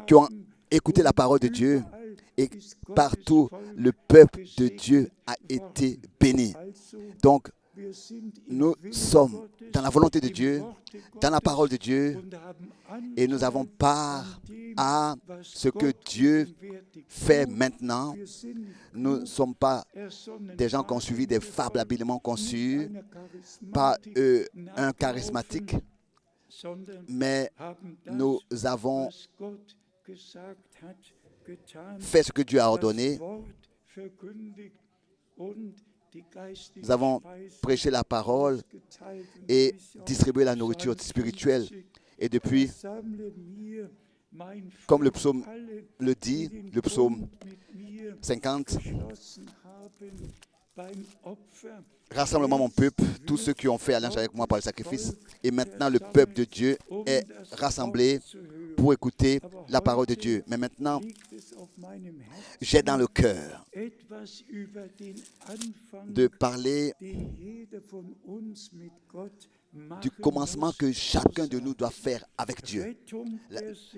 qui ont écouté la parole de Dieu et partout le peuple de Dieu a été béni. Donc, nous sommes dans la volonté de Dieu, dans la parole de Dieu, et nous avons part à ce que Dieu fait maintenant. Nous ne sommes pas des gens qui ont suivi des fables habilement conçues, pas un charismatique, mais nous avons fait ce que Dieu a ordonné. Nous avons prêché la parole et distribué la nourriture spirituelle. Et depuis, comme le psaume le dit, le psaume 50, rassemble-moi mon peuple, tous ceux qui ont fait alliance avec moi par le sacrifice. Et maintenant, le peuple de Dieu est rassemblé pour écouter la parole de Dieu. Mais maintenant, j'ai dans le cœur de parler du commencement que chacun de nous doit faire avec Dieu.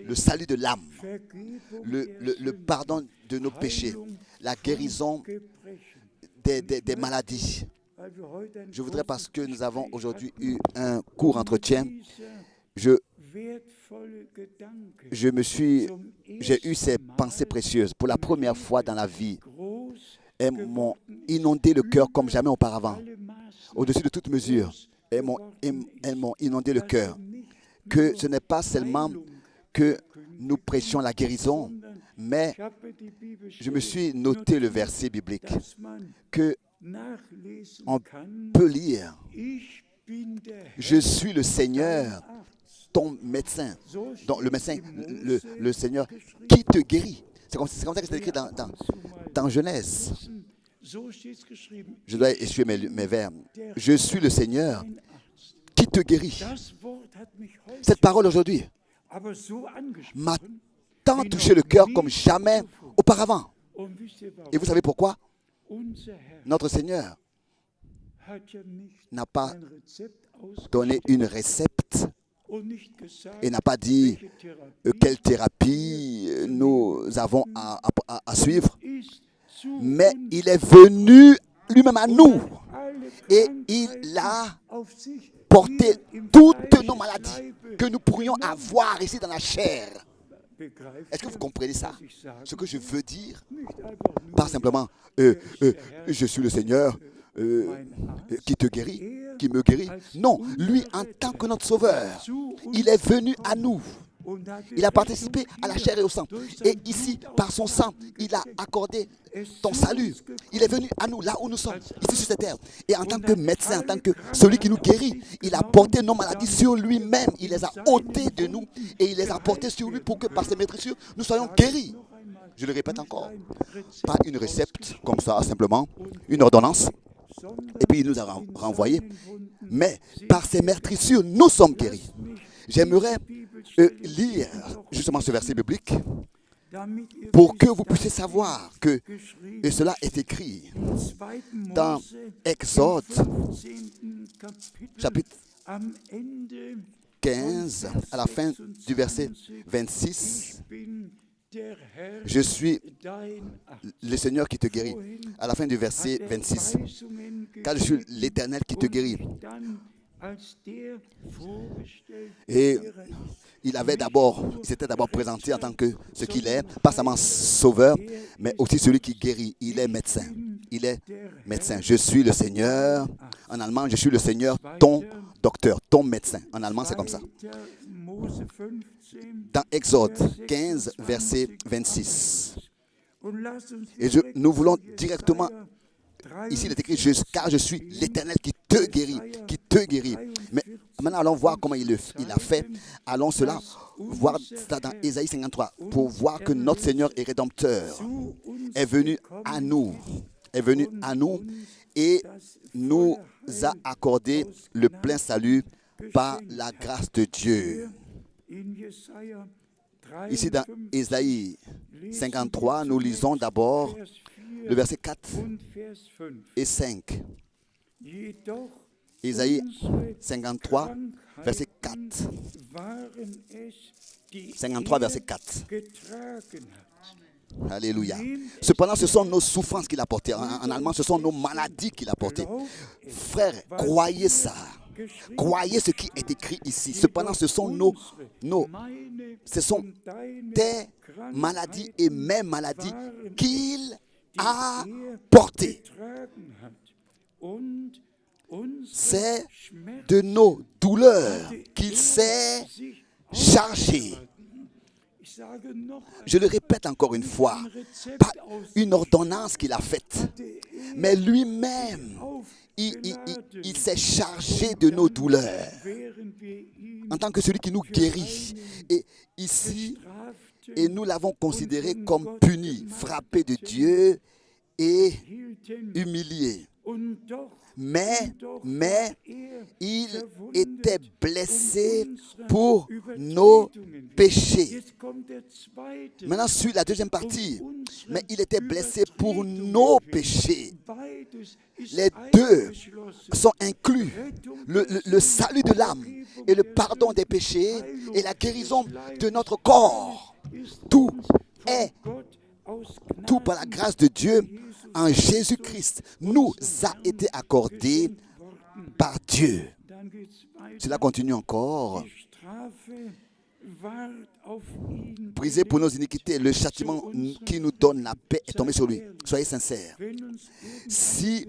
Le salut de l'âme, le pardon de nos péchés, la guérison des maladies. Je voudrais, parce que nous avons aujourd'hui eu un court entretien, j'ai eu ces pensées précieuses. Pour la première fois dans la vie, elles m'ont inondé le cœur comme jamais auparavant. Au-dessus de toute mesure, elles m'ont inondé le cœur. Que ce n'est pas seulement que nous prêchions la guérison, mais je me suis noté le verset biblique que on peut lire. Je suis le Seigneur, ton médecin. Donc le médecin, le Seigneur qui te guérit. C'est comme ça que c'est écrit dans Genèse. Je dois essuyer mes verbes. Je suis le Seigneur qui te guérit. Cette parole aujourd'hui m'a tant touché le cœur comme jamais auparavant. Et vous savez pourquoi? Notre Seigneur n'a pas donné une recette et n'a pas dit quelle thérapie nous avons à suivre, mais il est venu lui-même à nous et il a porté toutes nos maladies que nous pourrions avoir ici dans la chair. Est-ce que vous comprenez ça? Ce que je veux dire, pas simplement je suis le Seigneur qui te guérit, qui me guérit. Non, lui en tant que notre sauveur, il est venu à nous. Il a participé à la chair et au sang. Et ici, par son sang, il a accordé ton salut. Il est venu à nous, là où nous sommes, ici sur cette terre. Et en tant que médecin, en tant que celui qui nous guérit, il a porté nos maladies sur lui-même. Il les a ôtées de nous et il les a portées sur lui pour que par ses maîtrisures, nous soyons guéris. Je le répète encore. Pas une recette comme ça, simplement, une ordonnance. Et puis il nous a renvoyés. Mais par ses meurtrissures, nous sommes guéris. J'aimerais lire justement ce verset biblique pour que vous puissiez savoir que, et cela est écrit dans Exode, chapitre 15, à la fin du verset 26, je suis le Seigneur qui te guérit. À la fin du verset 26, car je suis l'Éternel qui te guérit. Et il s'était d'abord présenté en tant que ce qu'il est, pas seulement sauveur, mais aussi celui qui guérit. Il est médecin. Il est médecin. Je suis le Seigneur. En allemand, je suis le Seigneur, ton docteur, ton médecin. En allemand, c'est comme ça. Dans Exode 15, verset 26. Et nous voulons directement, ici il est écrit, car je suis l'Éternel qui te guérit, qui te guérit. Mais maintenant, allons voir comment il a fait. Allons voir ça dans Ésaïe 53, pour voir que notre Seigneur et Rédempteur est venu à nous, et nous a accordé le plein salut par la grâce de Dieu. Ici dans Ésaïe 53, nous lisons d'abord le verset 4 et 5. Ésaïe 53, verset 4. 53, verset 4. Alléluia. Cependant, ce sont nos souffrances qu'il a portées. En allemand, ce sont nos maladies qu'il a portées. Frères, croyez ça. Croyez ce qui est écrit ici. Cependant, ce sont tes maladies et mes maladies qu'il a portées. C'est de nos douleurs qu'il s'est chargé. Je le répète encore une fois, pas une ordonnance qu'il a faite, mais lui-même, il s'est chargé de nos douleurs en tant que celui qui nous guérit. Et ici, et nous l'avons considéré comme puni, frappé de Dieu et humilié. Mais il était blessé pour nos péchés. Maintenant suit la deuxième partie. Mais il était blessé pour nos péchés. Les deux sont inclus. Le salut de l'âme et le pardon des péchés et la guérison de notre corps. Tout par la grâce de Dieu en Jésus-Christ nous a été accordé par Dieu. Cela continue encore. Brisé pour nos iniquités, le châtiment qui nous donne la paix est tombé sur lui. Soyez sincères. Si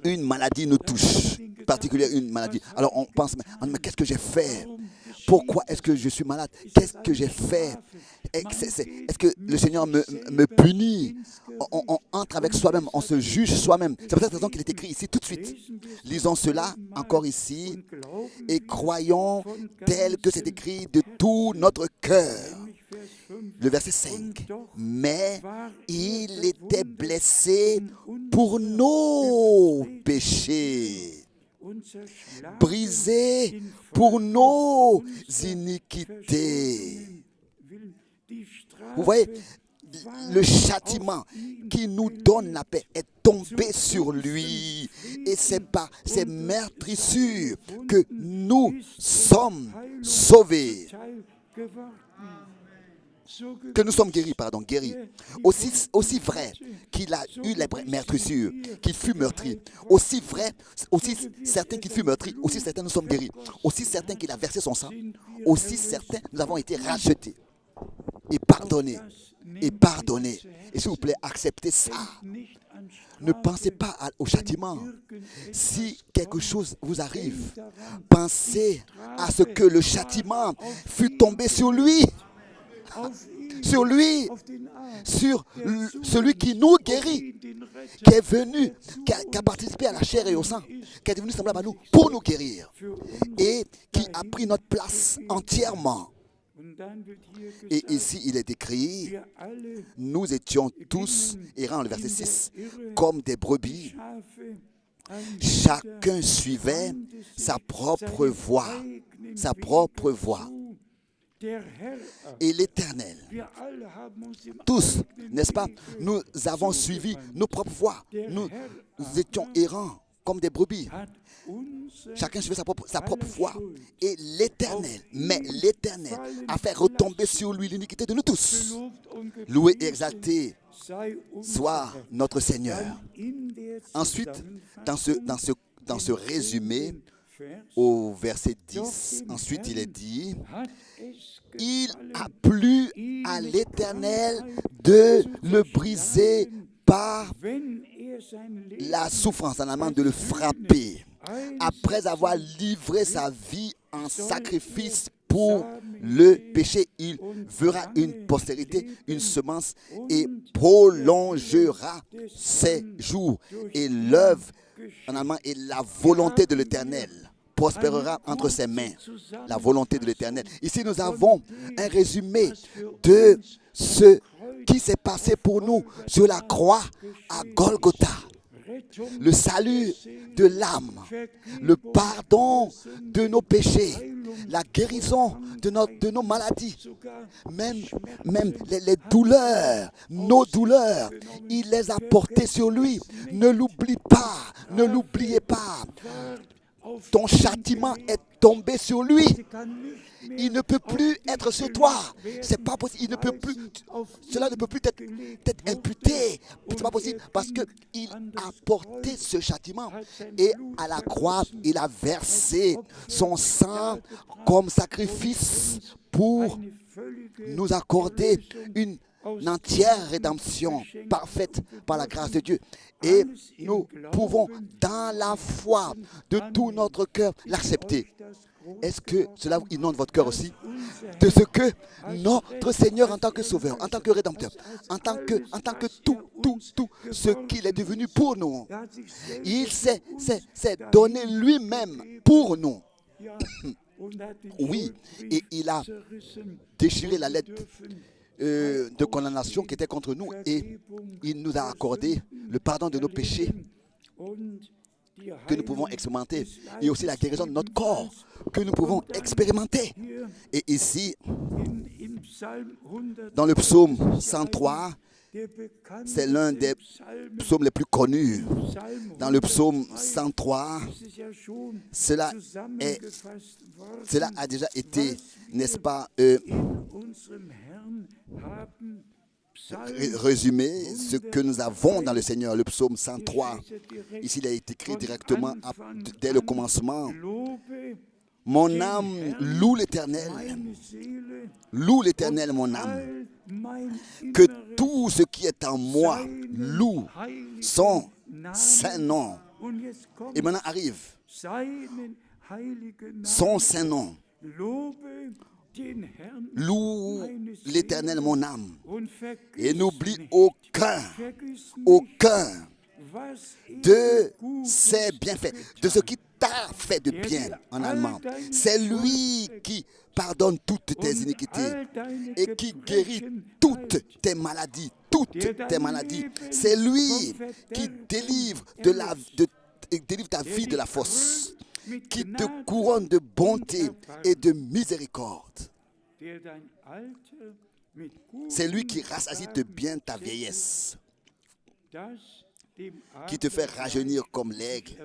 une maladie nous touche, particulièrement une maladie, alors on pense, mais qu'est-ce que j'ai fait? Pourquoi est-ce que je suis malade? Qu'est-ce que j'ai fait? Est-ce que le Seigneur me punit? On entre avec soi-même, on se juge soi-même. C'est pour cette raison qu'il est écrit ici tout de suite. Lisons cela encore ici et croyons tel que c'est écrit de tout notre cœur. Le verset 5. Mais il était blessé pour nos péchés, brisé pour nos iniquités. Vous voyez, le châtiment qui nous donne la paix est tombé sur lui. Et c'est par ces meurtrissures que nous sommes sauvés. Que nous sommes guéris. Aussi vrai qu'il a eu les meurtrissures, qu'il fut meurtri, aussi certain qu'il fut meurtri, aussi certain nous sommes guéris, aussi certain qu'il a versé son sang, aussi certain nous avons été rachetés et pardonnés. Et s'il vous plaît, acceptez ça. Ne pensez pas au châtiment. Si quelque chose vous arrive, pensez à ce que le châtiment fut tombé sur lui. Sur lui, sur celui qui nous guérit, qui est venu, qui a participé à la chair et au sang, qui est devenu semblable à nous pour nous guérir et qui a pris notre place entièrement. Et ici, il est écrit, nous étions tous errants, le verset 6, comme des brebis. Chacun suivait sa propre voie. Et l'Éternel, tous, n'est-ce pas, nous avons suivi nos propres voies. Nous étions errants comme des brebis. Chacun suivait sa propre voie. Et l'Éternel a fait retomber sur lui l'iniquité de nous tous. Loué et exalté soit notre Seigneur. Ensuite, dans dans ce résumé, au verset 10, ensuite il est dit, « Il a plu à l'Éternel de le briser par la souffrance, en allemand de le frapper, après avoir livré sa vie en sacrifice pour le péché. Il verra une postérité, une semence, et prolongera ses jours. Et l'œuvre, en allemand, et la volonté de l'Éternel prospérera entre ses mains. La volonté de l'Éternel. Ici, nous avons un résumé de ce qui s'est passé pour nous sur la croix à Golgotha. Le salut de l'âme, le pardon de nos péchés, la guérison de nos maladies, même les douleurs, nos douleurs, il les a portées sur lui. Ne l'oublie pas, ne l'oubliez pas. Ton châtiment est tombé sur lui. Il ne peut plus être sur toi. C'est pas possible. Il ne peut plus. Cela ne peut plus être imputé. C'est pas possible parce que il a porté ce châtiment et à la croix, il a versé son sang comme sacrifice pour nous accorder une entière rédemption parfaite par la grâce de Dieu. Et nous pouvons, dans la foi de tout notre cœur, l'accepter. Est-ce que cela inonde votre cœur aussi? De ce que notre Seigneur, en tant que Sauveur, en tant que Rédempteur, en tant que tout ce qu'il est devenu pour nous, il s'est donné lui-même pour nous. Oui, et il a déchiré la lettre de condamnation qui était contre nous et il nous a accordé le pardon de nos péchés que nous pouvons expérimenter et aussi la guérison de notre corps que nous pouvons expérimenter. Et ici, dans le psaume 103, c'est l'un des psaumes les plus connus. Dans le psaume 103, cela a déjà été, n'est-ce pas, résumé, ce que nous avons dans le Seigneur, le psaume 103. Ici, il a été écrit directement dès le commencement. Mon âme loue l'Éternel. Loue l'Éternel, mon âme. Que tout ce qui est en moi loue son saint nom. Et maintenant arrive son saint nom. Loue l'Éternel, mon âme, et n'oublie aucun de ses bienfaits, de ce qui t'a fait de bien en allemand. C'est lui qui pardonne toutes tes iniquités et qui guérit toutes tes maladies, C'est lui qui délivre ta vie de la fosse, qui te couronne de bonté et de miséricorde. C'est lui qui rassasie de bien ta vieillesse, qui te fait rajeunir comme l'aigle.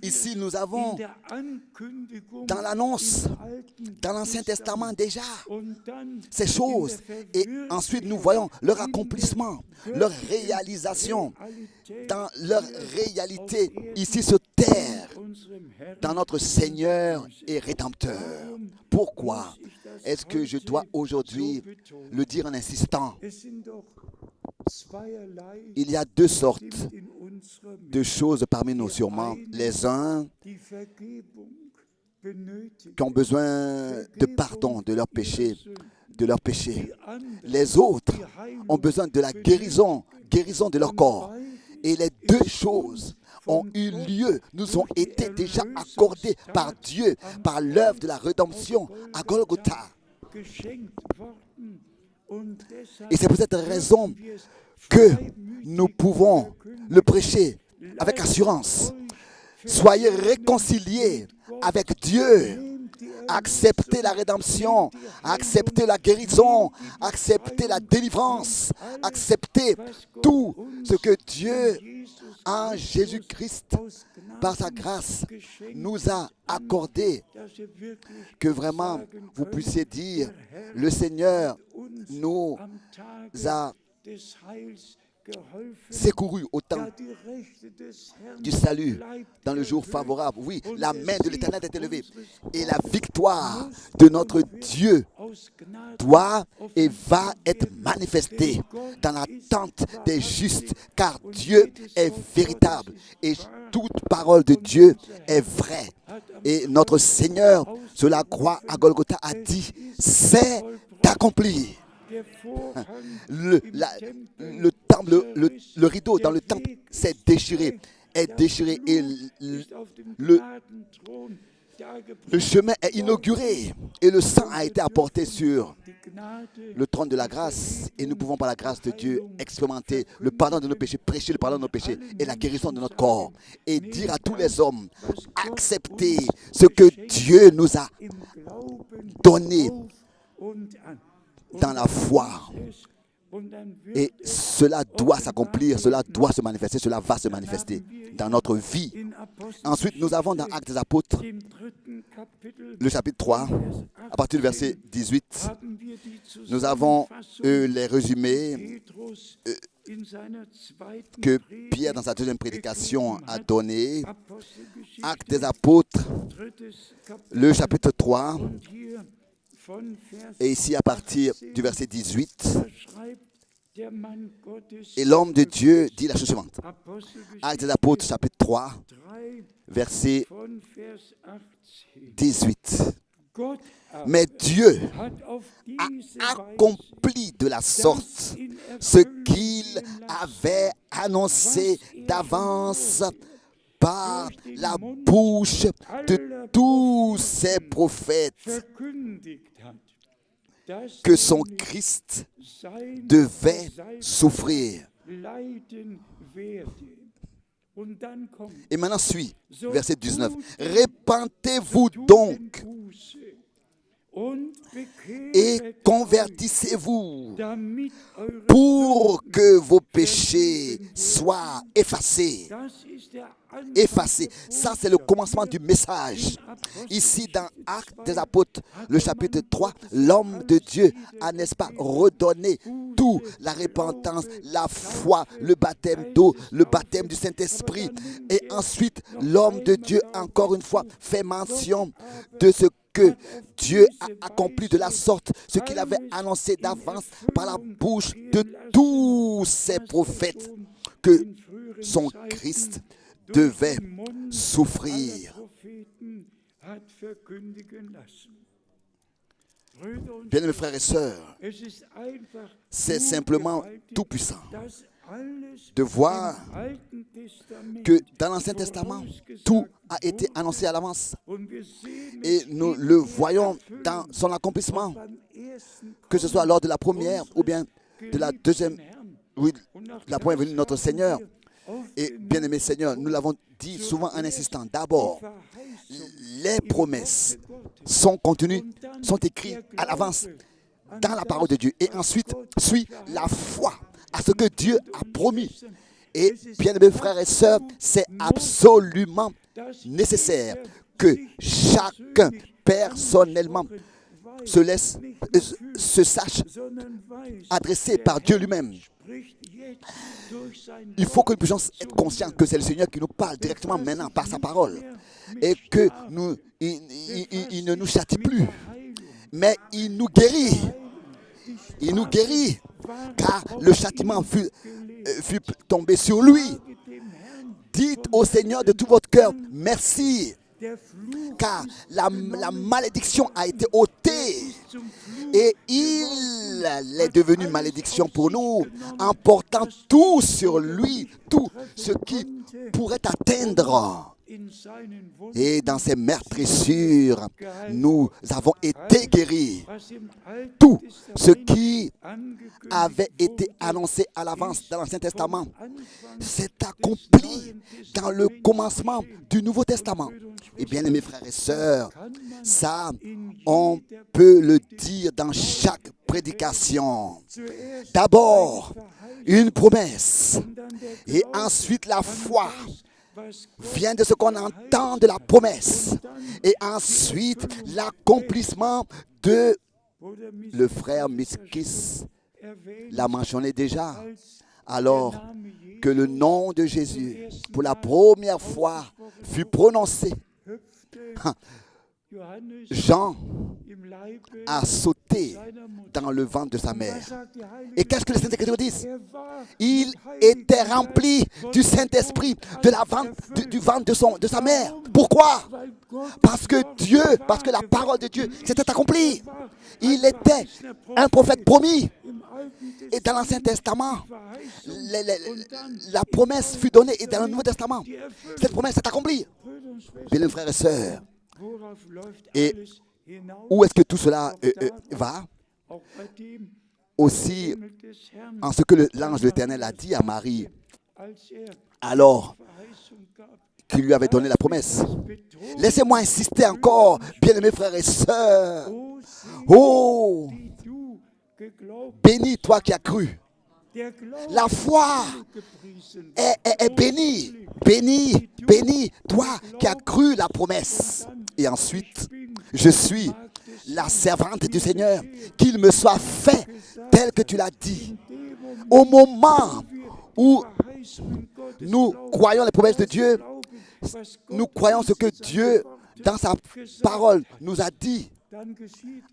Ici, nous avons dans l'annonce, dans l'Ancien Testament déjà, ces choses. Et ensuite, nous voyons leur accomplissement, leur réalisation, dans leur réalité ici sur terre, dans notre Seigneur et Rédempteur. Pourquoi est-ce que je dois aujourd'hui le dire en insistant? Il y a deux sortes de choses parmi nous sûrement. Les uns qui ont besoin de pardon de leurs péchés, Les autres ont besoin de la guérison de leur corps. Et les deux choses ont eu lieu, nous ont été déjà accordées par Dieu, par l'œuvre de la rédemption à Golgotha. Et c'est pour cette raison que nous pouvons le prêcher avec assurance. Soyez réconciliés avec Dieu. Acceptez la rédemption, acceptez la guérison, acceptez la délivrance, acceptez tout ce que Dieu, en Jésus-Christ, par sa grâce, nous a accordé. Que vraiment vous puissiez dire, le Seigneur nous a secouru au temps du salut, dans le jour favorable. Oui, la main de l'Éternel est élevée et la victoire de notre Dieu doit et va être manifestée dans l'attente des justes, car Dieu est véritable et toute parole de Dieu est vraie. Et notre Seigneur, sur la croix à Golgotha, a dit, c'est accompli. Le rideau dans le temple s'est déchiré, et le chemin est inauguré et le sang a été apporté sur le trône de la grâce, et nous pouvons par la grâce de Dieu expérimenter le pardon de nos péchés, prêcher le pardon de nos péchés et la guérison de notre corps, et dire à tous les hommes, acceptez ce que Dieu nous a donné dans la foi. Et cela doit s'accomplir, cela doit se manifester, cela va se manifester dans notre vie. Ensuite, nous avons dans Actes des Apôtres, le chapitre 3, à partir du verset 18, nous avons les résumés que Pierre, dans sa deuxième prédication, a donné. Actes des Apôtres, le chapitre 3, et ici à partir du verset 18, et l'homme de Dieu dit la chose suivante. Actes des Apôtres, chapitre 3, verset 18. Mais Dieu a accompli de la sorte ce qu'il avait annoncé d'avance par la bouche de tous ses prophètes, que son Christ devait souffrir. Et maintenant suit verset 19. Repentez-vous donc et convertissez-vous pour que vos péchés soient effacés. Ça, c'est le commencement du message. Ici, dans Actes des Apôtres, le chapitre 3, l'homme de Dieu a, n'est-ce pas, redonné tout, la repentance, la foi, le baptême d'eau, le baptême du Saint-Esprit. Et ensuite, l'homme de Dieu, encore une fois, fait mention de ce que Dieu a accompli de la sorte, ce qu'il avait annoncé d'avance par la bouche de tous ses prophètes, que son Christ devait souffrir. Bien-aimés frères et sœurs, c'est simplement tout puissant de voir que dans l'Ancien Testament, tout a été annoncé à l'avance. Et nous le voyons dans son accomplissement, que ce soit lors de la première ou bien de la deuxième, oui, la première venue de notre Seigneur. Et bien aimé Seigneur, nous l'avons dit souvent en insistant, d'abord, les promesses sont contenues, sont écrites à l'avance dans la parole de Dieu. Et ensuite, suit la foi à ce que Dieu a promis. Et bien aimés frères et sœurs, c'est absolument nécessaire que chacun personnellement se sache adressé par Dieu lui-même. Il faut que nous puissions être conscients que c'est le Seigneur qui nous parle directement maintenant par sa parole, et que il ne nous châtie plus, mais il nous guérit. Il nous guérit, car le châtiment fut tombé sur lui. Dites au Seigneur de tout votre cœur, merci, car la malédiction a été ôtée et il est devenu malédiction pour nous, en portant tout sur lui, tout ce qui pourrait atteindre. Et dans ces meurtrissures, nous avons été guéris. Tout ce qui avait été annoncé à l'avance dans l'Ancien Testament s'est accompli dans le commencement du Nouveau Testament. Et bien aimés frères et sœurs, ça, on peut le dire dans chaque prédication. D'abord, une promesse, et ensuite la foi vient de ce qu'on entend de la promesse, et ensuite l'accomplissement de, le frère Miskis l'a mentionné déjà, alors que le nom de Jésus, pour la première fois, fut prononcé, Jean a sauté dans le ventre de sa mère. Et qu'est-ce que les Saintes Écritures disent? Il était rempli du Saint-Esprit du ventre de sa mère. Pourquoi? Parce que la parole de Dieu s'était accomplie. Il était un prophète promis. Et dans l'Ancien Testament, la promesse fut donnée. Et dans le Nouveau Testament, cette promesse s'est accomplie. Bien, frères et sœurs, et où est-ce que tout cela va? Aussi, en ce que l'ange de l'Éternel a dit à Marie, alors qu'il lui avait donné la promesse. Laissez-moi insister encore, bien-aimés frères et sœurs. Oh, béni toi qui as cru. La foi est bénie. Béni toi qui as cru la promesse. Et ensuite, je suis la servante du Seigneur. Qu'il me soit fait tel que tu l'as dit. Au moment où nous croyons les promesses de Dieu, nous croyons ce que Dieu, dans sa parole, nous a dit.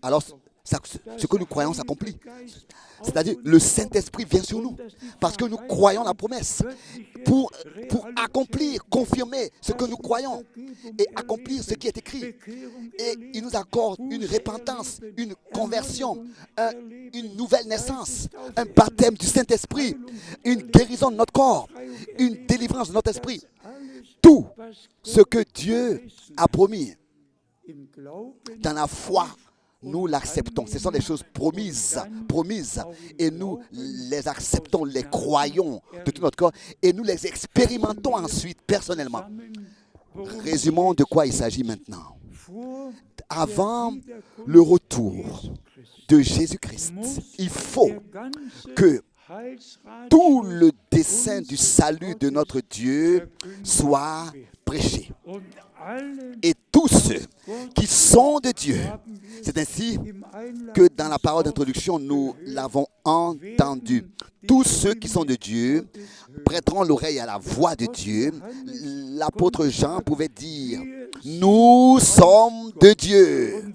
Alors, ce que nous croyons s'accomplit. C'est-à-dire, le Saint-Esprit vient sur nous. Parce que nous croyons la promesse. Pour accomplir, confirmer ce que nous croyons. Et accomplir ce qui est écrit. Et il nous accorde une repentance, une conversion, une nouvelle naissance, un baptême du Saint-Esprit, une guérison de notre corps, une délivrance de notre esprit. Tout ce que Dieu a promis dans la foi, nous l'acceptons. Ce sont des choses promises. Et nous les acceptons, les croyons de tout notre corps et nous les expérimentons ensuite personnellement. Résumons de quoi il s'agit maintenant. Avant le retour de Jésus-Christ, il faut que tout le dessein du salut de notre Dieu soit prêché. Et tous ceux qui sont de Dieu, c'est ainsi que dans la parole d'introduction, nous l'avons entendu. Tous ceux qui sont de Dieu prêteront l'oreille à la voix de Dieu. L'apôtre Jean pouvait dire, nous sommes de Dieu.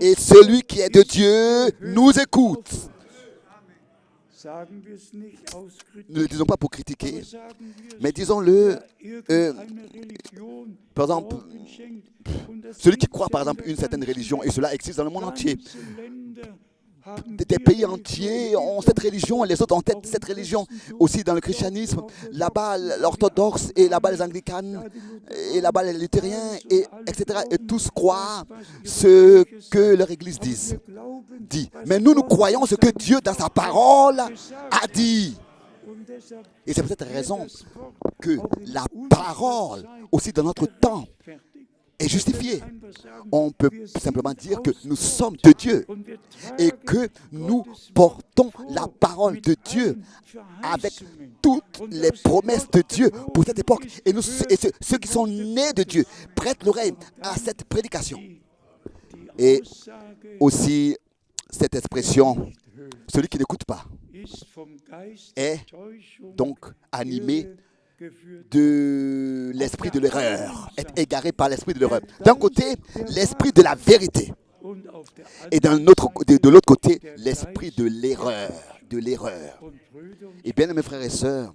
Et celui qui est de Dieu nous écoute. Ne le disons pas pour critiquer, mais disons-le, par exemple, celui qui croit par exemple une certaine religion, et cela existe dans le monde entier. Des pays entiers ont cette religion, les autres ont cette religion. Aussi dans le christianisme, là-bas l'orthodoxe, et là-bas les anglicanes, et là-bas les luthériens, etc. Et tous croient ce que leur église dit. Mais nous croyons ce que Dieu dans sa parole a dit. Et c'est pour cette raison que la parole, aussi dans notre temps, est justifiée. On peut simplement dire que nous sommes de Dieu et que nous portons la parole de Dieu avec toutes les promesses de Dieu pour cette époque. Et ceux qui sont nés de Dieu prêtent l'oreille à cette prédication. Et aussi cette expression, celui qui n'écoute pas est donc animé de l'esprit de l'erreur, est égaré par l'esprit de l'erreur. D'un côté, l'esprit de la vérité. Et de l'autre côté, l'esprit de l'erreur. Et bien, mes frères et sœurs,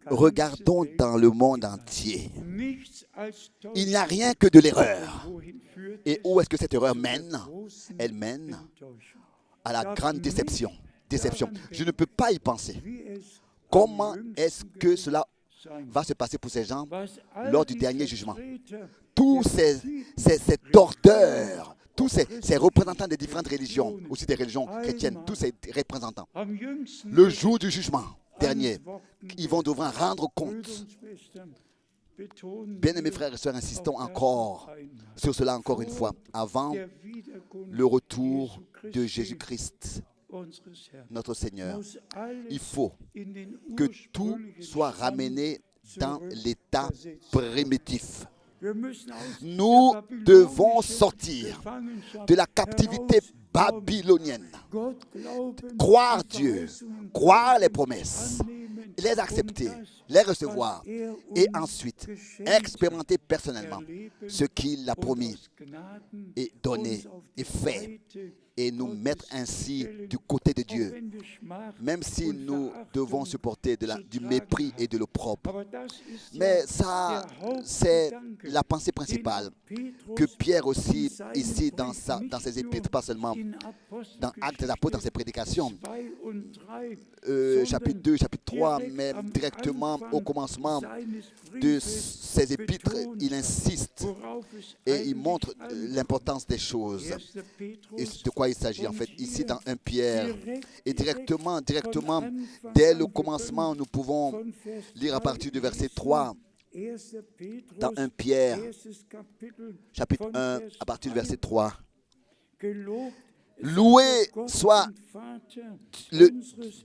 regardons dans le monde entier. Il n'y a rien que de l'erreur. Et où est-ce que cette erreur mène? Elle mène à la grande déception. Je ne peux pas y penser. Comment est-ce que cela va se passer pour ces gens lors du dernier jugement? Tous ces tordeurs, tous ces représentants des différentes religions, aussi des religions chrétiennes, tous ces représentants, le jour du jugement dernier, ils vont devoir rendre compte. Bien-aimés frères et sœurs, insistons encore sur cela encore une fois. Avant le retour de Jésus-Christ, notre Seigneur, il faut que tout soit ramené dans l'état primitif. Nous devons sortir de la captivité babylonienne. Croire Dieu, croire les promesses, les accepter, les recevoir et ensuite expérimenter personnellement ce qu'il a promis et donné et fait et nous mettre ainsi du côté de Dieu, même si nous devons supporter du mépris et de l'opprobre. Mais ça, c'est la pensée principale que Pierre aussi, ici dans ses épîtres, pas seulement dans Actes des Apôtres, dans ses prédications, chapitre 2, chapitre 3, mais directement au commencement de ses épîtres, il insiste et il montre l'importance des choses et de quoi il s'agit en fait ici dans 1 Pierre. Et directement, dès le commencement, nous pouvons lire à partir du verset 3 dans 1 Pierre, chapitre 1, à partir du verset 3. Loué soit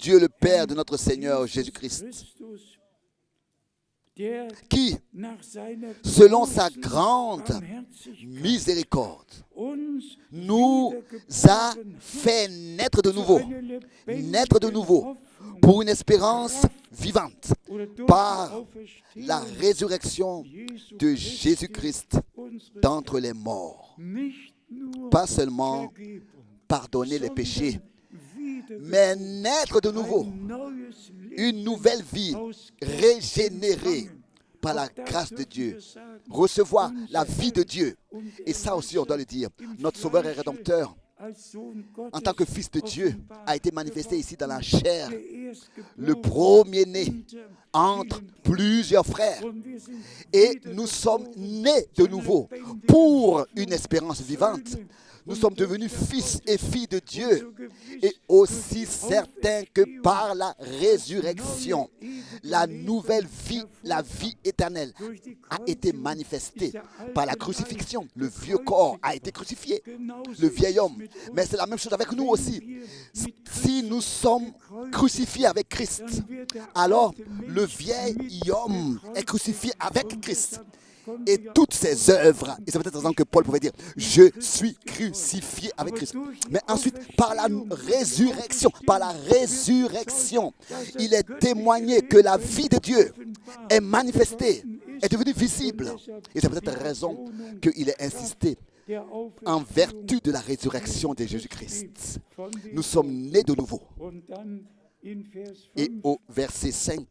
Dieu le Père de notre Seigneur Jésus-Christ, qui, selon sa grande miséricorde, nous a fait naître de nouveau, pour une espérance vivante, par la résurrection de Jésus-Christ d'entre les morts. Pas seulement pardonner les péchés, mais naître de nouveau, une nouvelle vie régénérée par la grâce de Dieu, recevoir la vie de Dieu. Et ça aussi, on doit le dire, notre Sauveur et Rédempteur, en tant que Fils de Dieu, a été manifesté ici dans la chair, le premier-né entre plusieurs frères. Et nous sommes nés de nouveau pour une espérance vivante. Nous sommes devenus fils et filles de Dieu, et aussi certains que par la résurrection, la nouvelle vie, la vie éternelle, a été manifestée par la crucifixion. Le vieux corps a été crucifié, le vieil homme. Mais c'est la même chose avec nous aussi. Si nous sommes crucifiés avec Christ, alors le vieil homme est crucifié avec Christ. Et toutes ses œuvres, et c'est peut-être raison que Paul pouvait dire, je suis crucifié avec Christ. Mais ensuite, par la résurrection, il est témoigné que la vie de Dieu est manifestée, est devenue visible. Et c'est peut-être raison qu'il ait insisté en vertu de la résurrection de Jésus-Christ. Nous sommes nés de nouveau. Et au verset 5,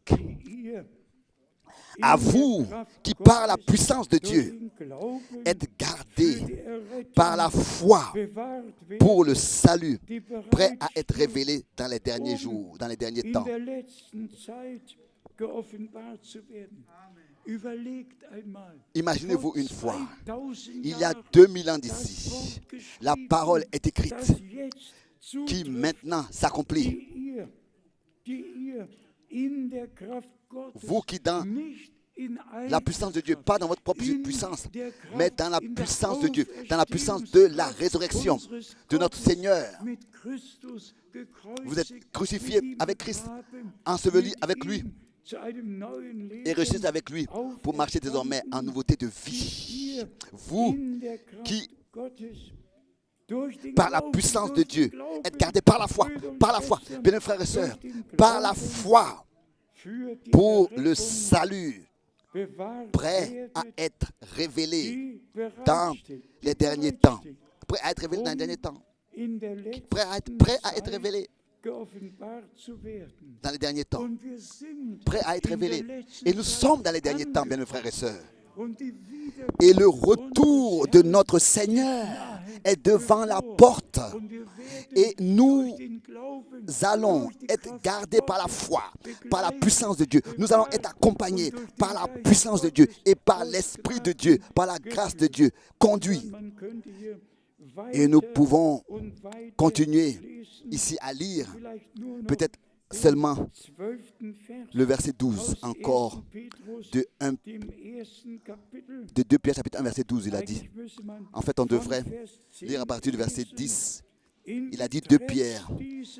à vous qui, par la puissance de Dieu, êtes gardés par la foi pour le salut, prêt à être révélé dans les derniers jours, dans les derniers temps. Imaginez-vous une fois, il y a 2000 ans d'ici, la parole est écrite, qui maintenant s'accomplit. Vous qui dans la puissance de Dieu, pas dans votre propre puissance, mais dans la puissance de Dieu, dans la puissance de la résurrection de notre Seigneur. Vous êtes crucifiés avec Christ, ensevelis avec lui et ressuscités avec lui pour marcher désormais en nouveauté de vie. Vous qui, par la puissance de Dieu, êtes gardés par la foi, bien frères et sœurs, par la foi, pour le salut, prêt à être révélé dans les derniers temps. Prêt à être révélé dans les derniers temps. Prêt à être révélé dans les derniers temps. Prêt à être révélé. Et nous sommes dans les derniers temps, bien mes frères et sœurs. Et le retour de notre Seigneur est devant la porte. Et nous allons être gardés par la foi, par la puissance de Dieu. Nous allons être accompagnés par la puissance de Dieu et par l'Esprit de Dieu, par la grâce de Dieu, conduits. Et nous pouvons continuer ici à lire, peut-être seulement le verset 12 encore de 2 Pierre chapitre 1 verset 12, il a dit. En fait, on devrait lire à partir du verset 10. Il a dit 2 Pierre,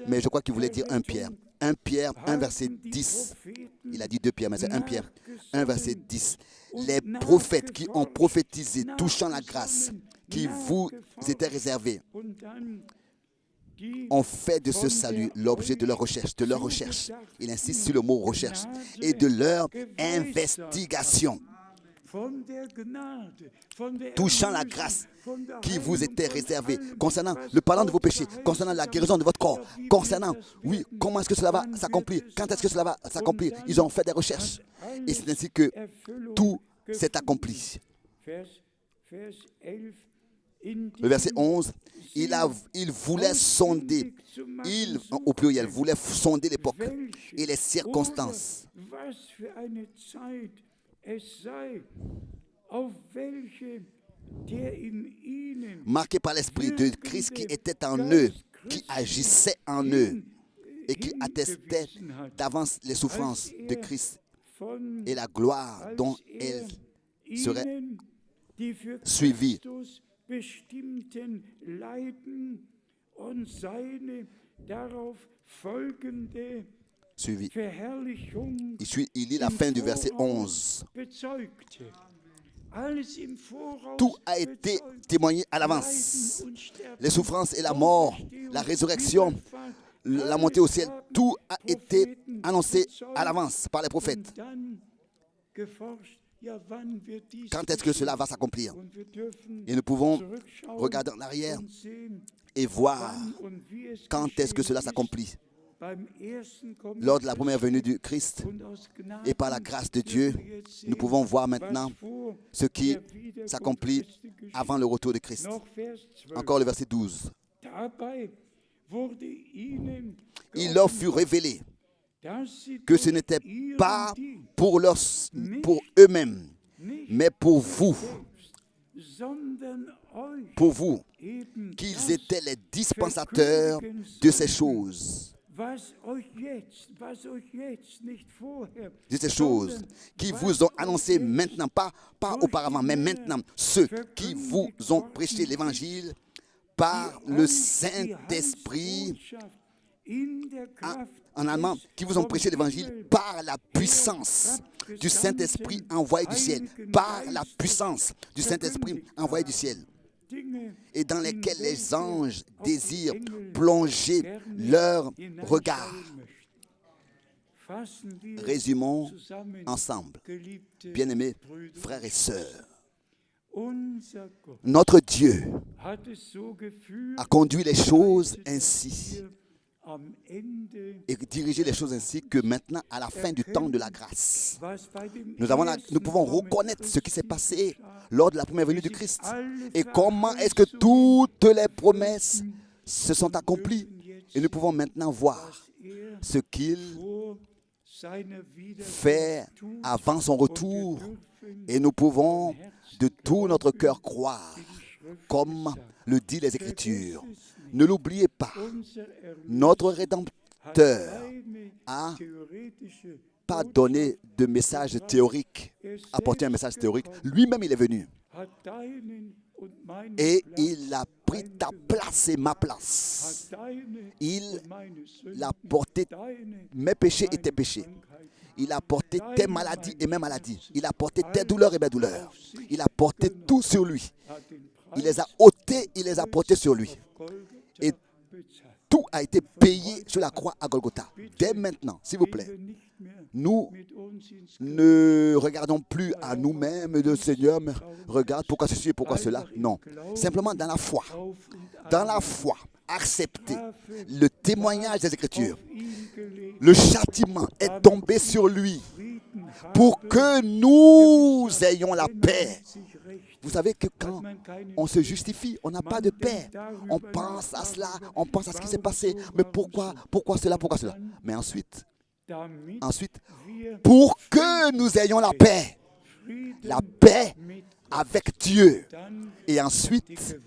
mais je crois qu'il voulait dire 1 Pierre. 1 Pierre 1 verset 10. Il a dit 2 Pierre, mais c'est 1 Pierre 1 verset 10. Les prophètes qui ont prophétisé touchant la grâce qui vous était réservée ont fait de ce salut l'objet de leur recherche, Il insiste sur le mot recherche et de leur investigation. Touchant la grâce qui vous était réservée, concernant le pardon de vos péchés, concernant la guérison de votre corps, concernant, oui, comment est-ce que cela va s'accomplir, quand est-ce que cela va s'accomplir. Ils ont fait des recherches et c'est ainsi que tout s'est accompli. Le verset 11, il voulait sonder, au pluriel, voulait sonder l'époque et les circonstances. Marqué par l'Esprit de Christ qui était en eux, qui agissait en eux et qui attestait d'avance les souffrances de Christ et la gloire dont elles seraient suivies. Suivi. Il lit la fin du verset 11. Tout a été témoigné à l'avance. Les souffrances et la mort, la résurrection, la montée au ciel, tout a été annoncé à l'avance par les prophètes. Quand est-ce que cela va s'accomplir? Et nous pouvons regarder en arrière et voir quand est-ce que cela s'accomplit. Lors de la première venue du Christ et par la grâce de Dieu, nous pouvons voir maintenant ce qui s'accomplit avant le retour de Christ. Encore le verset 12. Il leur fut révélé que ce n'était pas pour eux-mêmes, mais pour vous, qu'ils étaient les dispensateurs de ces choses. De ces choses qui vous ont annoncé maintenant, pas auparavant, mais maintenant, ceux qui vous ont prêché l'évangile par le Saint-Esprit, en allemand, qui vous ont prêché l'évangile par la puissance du Saint-Esprit envoyé du ciel, par la puissance du Saint-Esprit envoyé du ciel, et dans lesquels les anges désirent plonger leur regard. Résumons ensemble, bien-aimés frères et sœurs. Notre Dieu a conduit les choses ainsi et dirigé les choses ainsi que maintenant, à la fin du temps de la grâce, nous pouvons reconnaître ce qui s'est passé lors de la première venue du Christ et comment est-ce que toutes les promesses se sont accomplies. Et nous pouvons maintenant voir ce qu'il fait avant son retour et nous pouvons de tout notre cœur croire, comme le dit les Écritures. Ne l'oubliez pas, notre Rédempteur a pas donné de message théorique, apporté un message théorique. Lui-même, il est venu. Et il a pris ta place et ma place. Il a porté mes péchés et tes péchés. Il a porté tes maladies et mes maladies. Il a porté tes douleurs et mes douleurs. Il a porté tout sur lui. Il les a ôtés, il les a portés sur lui. Et tout a été payé sur la croix à Golgotha. Dès maintenant, s'il vous plaît, nous ne regardons plus à nous-mêmes de Seigneur, mais regarde pourquoi ceci et pourquoi cela. Non, simplement dans la foi, accepter le témoignage des Écritures. Le châtiment est tombé sur lui pour que nous ayons la paix. Vous savez que quand on se justifie, on n'a pas de paix. On pense à cela, on pense à ce qui s'est passé. Mais pourquoi cela, pourquoi cela? Mais ensuite, pour que nous ayons la paix avec Dieu. Et ensuite,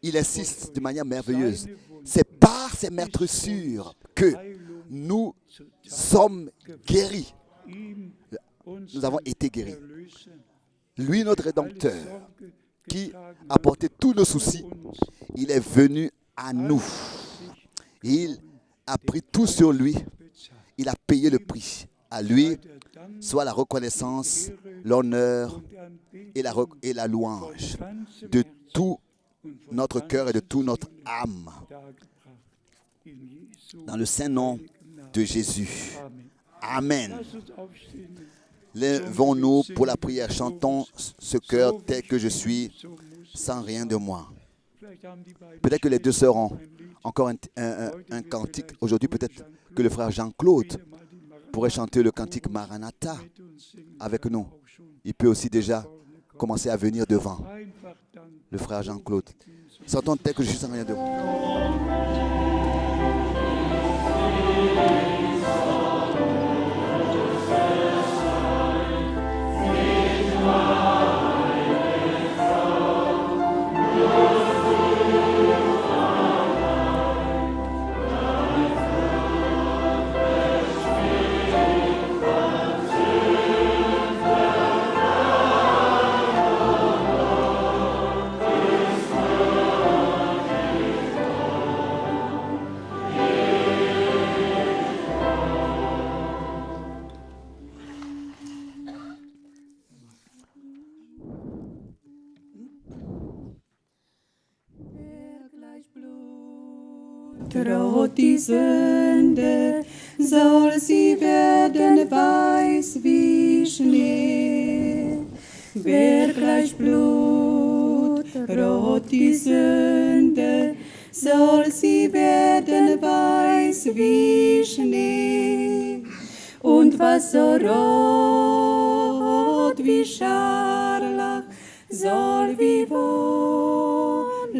il insiste de manière merveilleuse. C'est par ces meurtrissures que nous sommes guéris. Nous avons été guéris. Lui, notre Rédempteur, qui a porté tous nos soucis, il est venu à nous. Il a pris tout sur lui. Il a payé le prix. À lui soit la reconnaissance, l'honneur et la louange de tout notre cœur et de toute notre âme. Dans le saint nom de Jésus. Amen. Lèvons-nous pour la prière. Chantons ce cœur tel que je suis, sans rien de moi. Peut-être que les deux sœurs ont encore un cantique. Aujourd'hui, peut-être que le frère Jean-Claude pourrait chanter le cantique Maranatha avec nous. Il peut aussi déjà commencer à venir devant. Le frère Jean-Claude. Chantons tel que je suis, sans rien de moi. Droht die Sünde, soll sie werden weiß wie Schnee. Wer gleich Blut, rot die Sünde, soll sie werden weiß wie Schnee. Und was so rot wie Scharlach, soll wie Wolle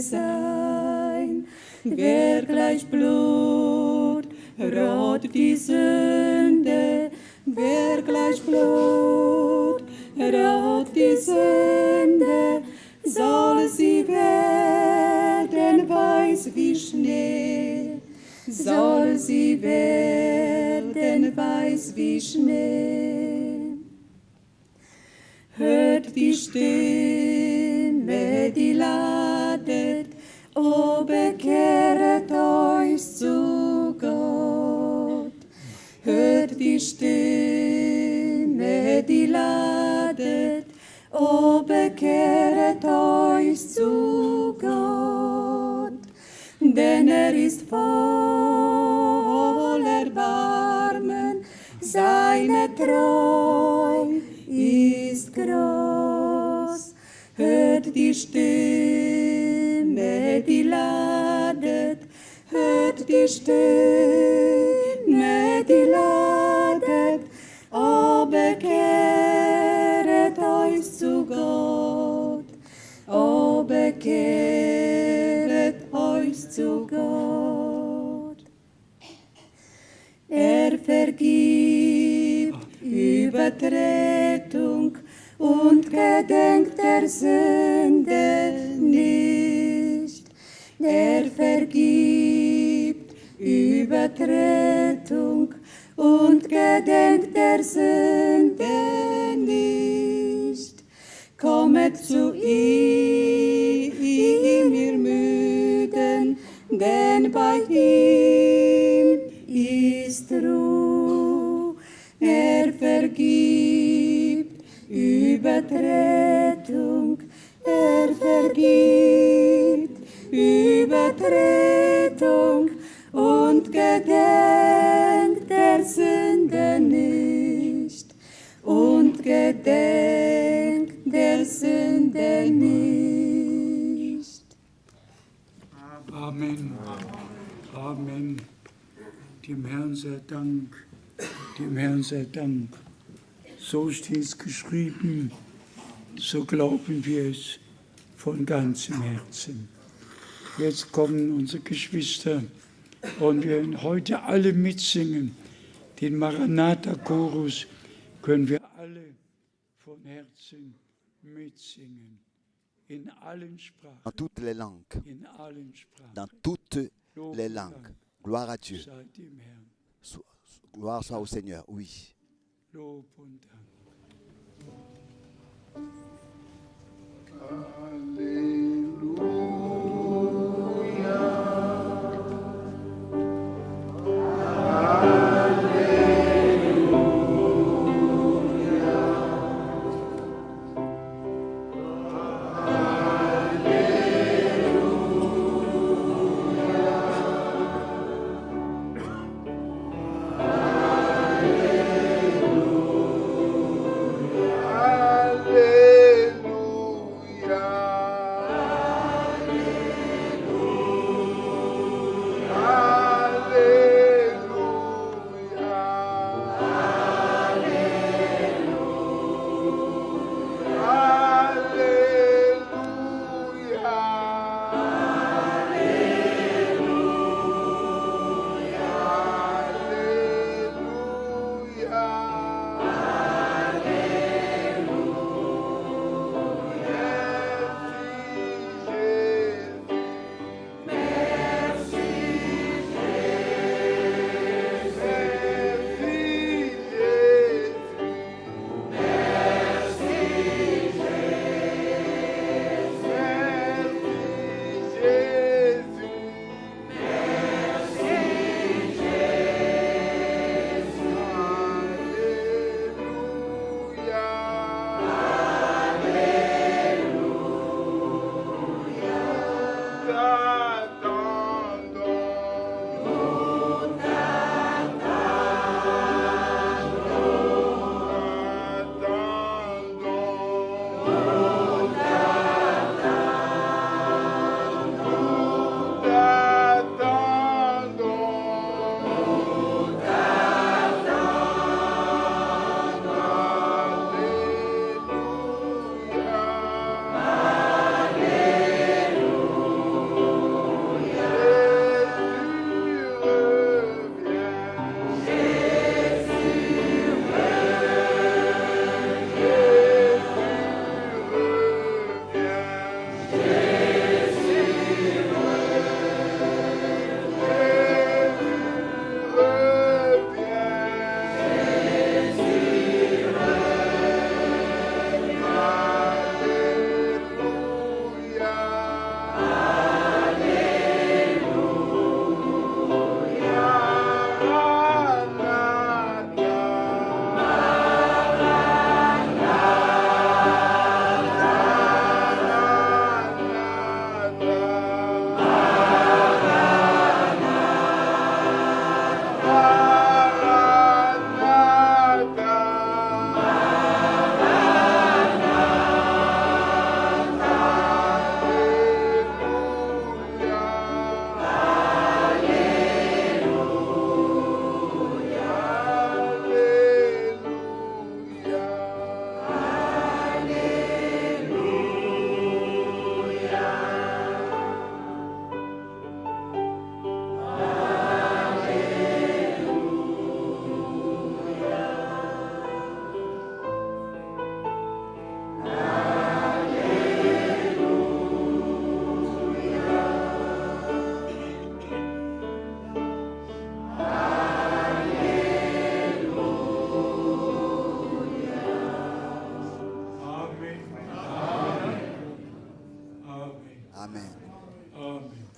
sein. Wer gleich Blut, rot die Sünde, wer gleich Blut, rot die Sünde, soll sie werden weiß wie Schnee, soll sie werden weiß wie Schnee. Hört die Stimme, die ladet, o bekehret euch zu Gott. Hört die Stimme, die ladet, o bekehret euch zu Gott. Denn ist voll Erbarmen, seine Treu ist groß. Hört die Stimme, die ladet, hört die Stimme, die ladet, o bekehret euch zu Gott, o bekehret euch zu Gott. Vergibt Übertretung und gedenkt der Sünde nicht. Vergibt Übertretung und gedenkt der Sünde nicht. Kommet zu ihm, ihr Müden, denn bei ihm ist Ruhe. Vergibt Übertretung, vergibt Übertretung und gedenkt der Sünde nicht, und gedenkt der Sünde nicht. Amen. Amen. Dem Herrn sei Dank. Dem Herrn sei Dank. So steht es geschrieben, so glauben wir es von ganzem Herzen. Jetzt kommen unsere Geschwister und wir werden heute alle mitsingen. Den Maranatha-Chorus können wir alle von Herzen mitsingen. In allen Sprachen. Dans toutes les langues. In allen Sprachen. Dans toutes les langues. Gloire à Dieu. Sei dem Herrn. Gloire soit au Seigneur, oui. Lob und Dank. Halleluja.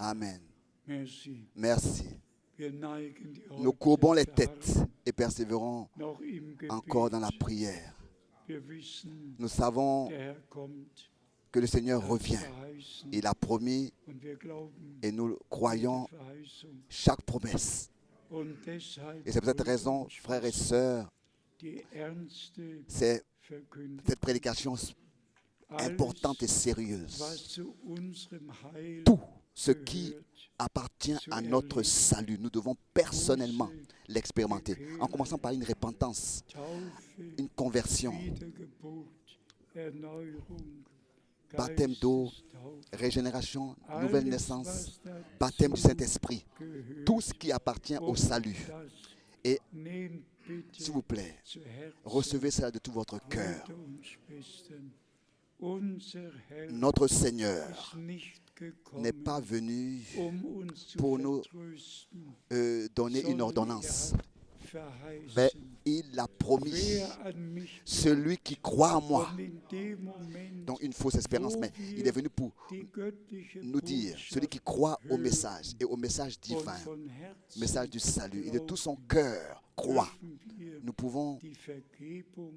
Amen. Merci. Merci. Wir neigen die Nous courbons les Haupt, têtes et persévérons noch im Gebet. encore dans la prière. Wir wissen, Nous savons der Herr kommt, que le Seigneur revient. verheißen, Il a promis und wir glauben et nous croyons der Verheißung. chaque promesse. Und deshalb Et c'est pour cette Brüder raison, und frères et Schwestern, sœurs, die ernste c'est Verkündigung. cette prédication importante et sérieuse. Was zu unserem Heil Tout ce qui gehört, appartient à notre salut, nous devons personnellement l'expérimenter. En commençant par une repentance, Taufe, une conversion, Wiedergeburt, Erneuerung, baptême d'eau, Geistestaufe, régénération, nouvelle alles, naissance, was dazu baptême du Saint-Esprit, gehört. tout ce qui appartient au Und salut. das Et nehmt bitte s'il vous plaît, zu Herzen, recevez cela de tout votre cœur. Brüder und Schwestern. Unser Herr Notre Seigneur ist nicht gekommen, n'est pas venu uns zu pour nous vertrösten, donner une sondern ordonnance, verheißen. mais il l'a promis. Wer an mich Celui qui croit en moi, und in dem Moment, donc une fausse espérance, mais il est venu pour die göttliche nous dire, Botschaft celui qui croit au message et au message und divin, von Herzen message du salut, et de tout son cœur croit, dürfen wir nous pouvons die Vergebung,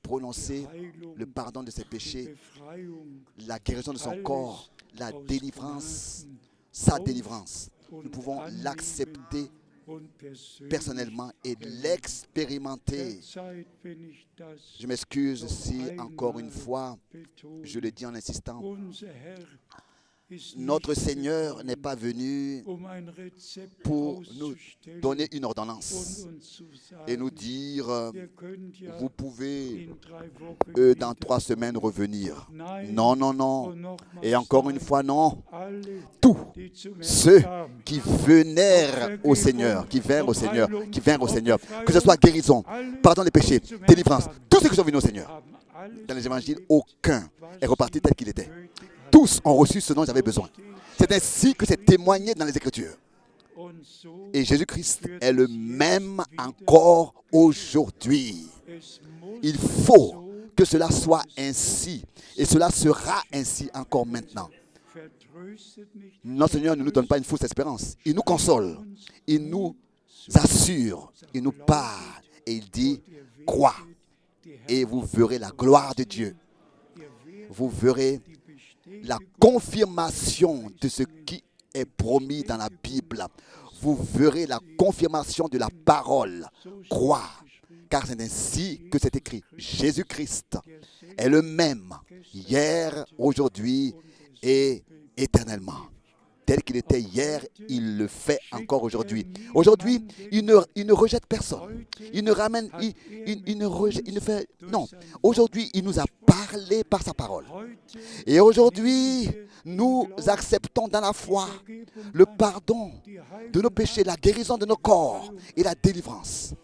prononcer die Heilung, le pardon de ses die péchés, Befreiung, la guérison de son alles corps, la aus délivrance, Gnaden sa délivrance. und Nous pouvons Annehmen l'accepter und persönlich personnellement et erleben. l'expérimenter. Verzeiht, wenn ich das Je m'excuse noch si, encore une einmal fois, betone. je le dis en insistant, Unser Herr ist notre nicht Seigneur gekommen, n'est pas venu ein Rezept pour nous auszustellen donner une und ordonnance uns zu sagen, et nous dire, ihr könnt ja vous pouvez in 3 Wochen dans wieder 3 semaines revenir. Nein, Non, non, non. und nochmals Et encore une sagen, fois, non. alle, Tous die zum Herrn ceux kamen, qui vinrent au Seigneur, qui vinrent au Seigneur, qui vinrent au Seigneur, que ce soit guérison, pardon des péchés, délivrance, tous ceux qui sont venus au Seigneur. haben alles Dans les évangiles, aucun est reparti tel qu'il était. nötig hatten. Tous ont reçu ce dont ils avaient besoin. C'est ainsi que c'est témoigné dans les Écritures. Und so Et Jésus-Christ est le même encore aujourd'hui. es muss Il faut que cela soit ainsi. Et cela sera ainsi encore maintenant. vertröstet nicht, Notre Seigneur ne nous donne pas une fausse espérance. Il nous console. Il nous assure. Il nous parle. Et il dit, crois. Et vous verrez la gloire de Dieu. Vous verrez la confirmation de ce qui est promis dans la Bible. Vous verrez la confirmation de la parole. Croire. Car c'est ainsi que c'est écrit. Jésus-Christ est le même hier, aujourd'hui et éternellement. Tel qu'il était hier, il le fait encore aujourd'hui. Aujourd'hui, il ne rejette personne. Il ne ramène, il ne rejette, il ne fait... Non. Aujourd'hui, il nous a parlé par sa parole. Et aujourd'hui, nous acceptons dans la foi le pardon de nos péchés, la guérison de nos corps et la délivrance.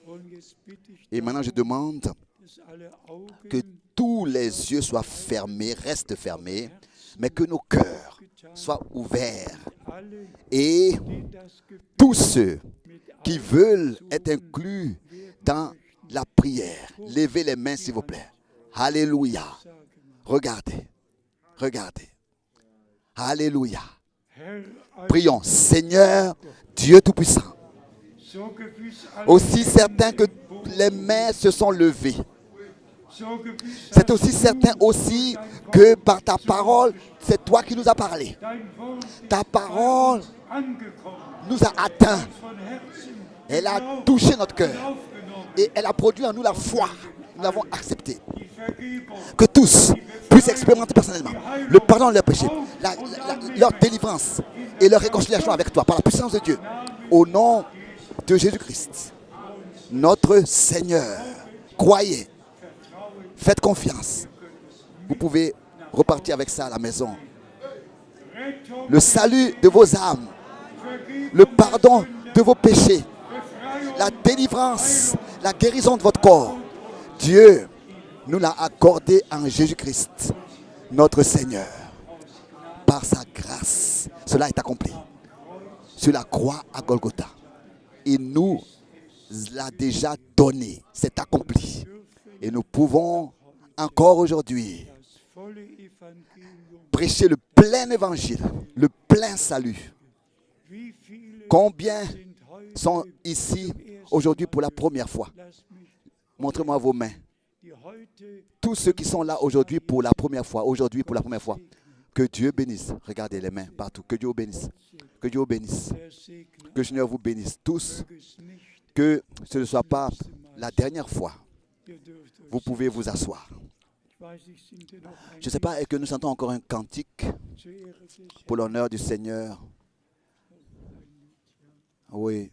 Et maintenant, je demande que tous les yeux soient fermés, restent fermés, mais que nos cœurs soient ouverts. Et tous ceux qui veulent être inclus dans la prière, levez les mains s'il vous plaît. Alléluia. Regardez. Regardez. Alléluia. Prions. Seigneur, Dieu Tout-Puissant, aussi certain que les mains se sont levées, c'est aussi certain aussi que par ta parole, c'est toi qui nous as parlé. Ta parole nous a atteints. Elle a touché notre cœur. Et elle a produit en nous la foi. Nous l'avons accepté. Que tous puissent expérimenter personnellement le pardon de leurs péchés, leur délivrance et leur réconciliation avec toi par la puissance de Dieu. Au nom de Jésus-Christ, notre Seigneur. Croyez. Faites confiance. Vous pouvez repartir avec ça à la maison. Le salut de vos âmes, le pardon de vos péchés, la délivrance, la guérison de votre corps. Dieu nous l'a accordé en Jésus-Christ, notre Seigneur. Par sa grâce, cela est accompli. Sur la croix à Golgotha. Il nous l'a déjà donné. C'est accompli. Et nous pouvons encore aujourd'hui prêcher le plein évangile, le plein salut Combien sont ici aujourd'hui pour la première fois? Montrez-moi vos mains. Tous ceux qui sont là aujourd'hui pour la première fois, que Dieu bénisse. Regardez les mains partout. Que Dieu vous bénisse. Que Dieu vous bénisse. Que le Seigneur vous bénisse tous. Que ce ne soit pas la dernière fois. Vous pouvez vous asseoir. Je ne sais pas, est-ce que nous chantons encore un cantique pour l'honneur du Seigneur? Oui.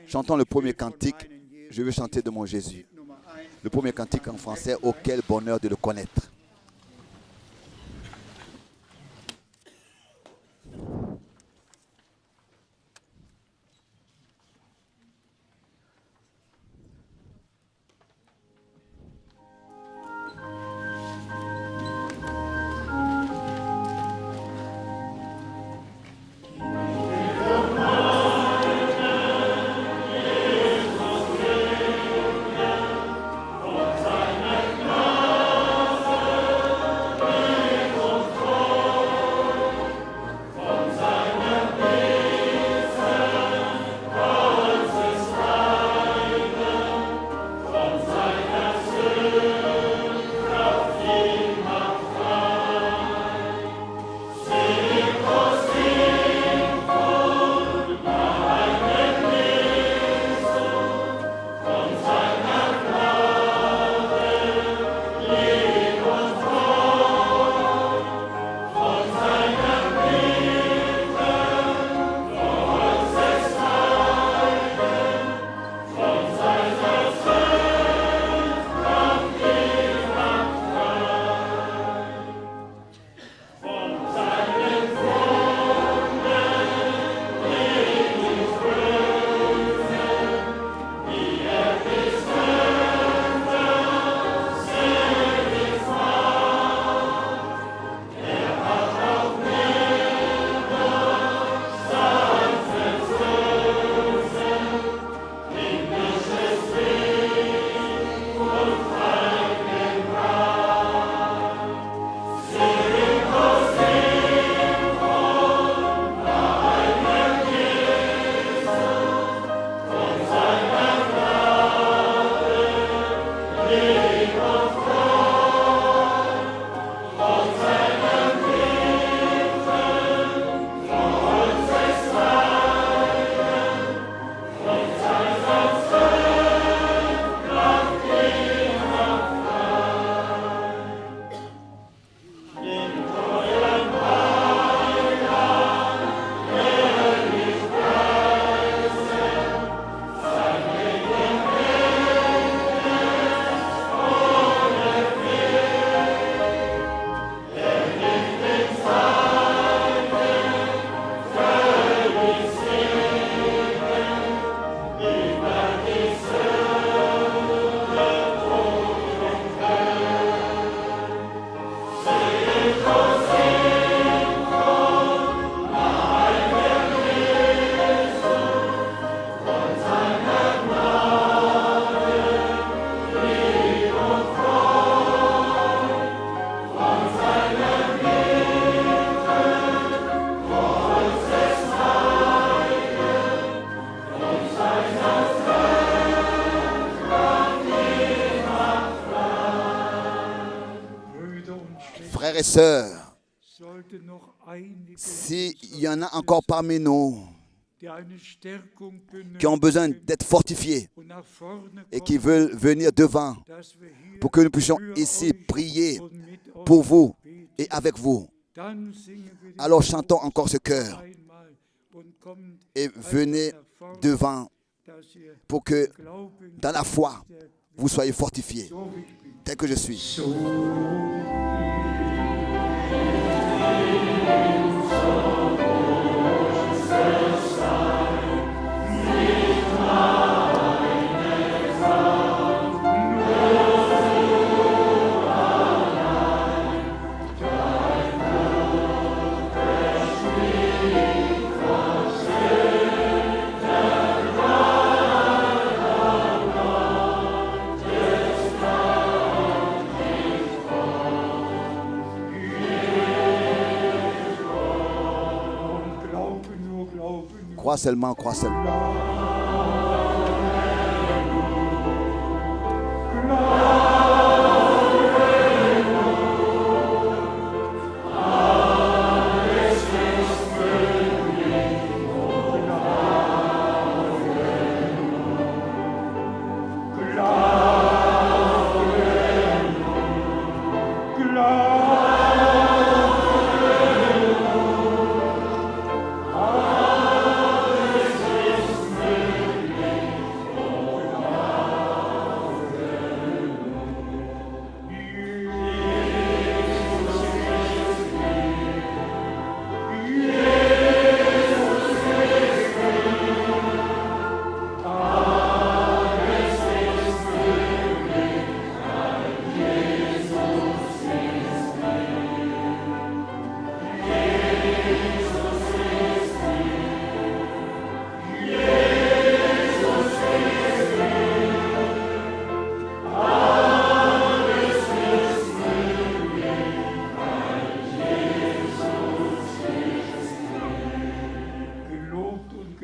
Chantons le premier cantique. Je veux chanter de mon Jésus. Le premier cantique en français. Oh, quel bonheur de le connaître. Frères et sœurs, s'il y en a encore parmi nous qui ont besoin d'être fortifiés et qui veulent venir devant pour que nous puissions ici prier pour vous et avec vous, alors chantons encore ce chœur et venez devant pour que dans la foi vous soyez fortifiés tel que je suis. Crois seulement, crois seulement.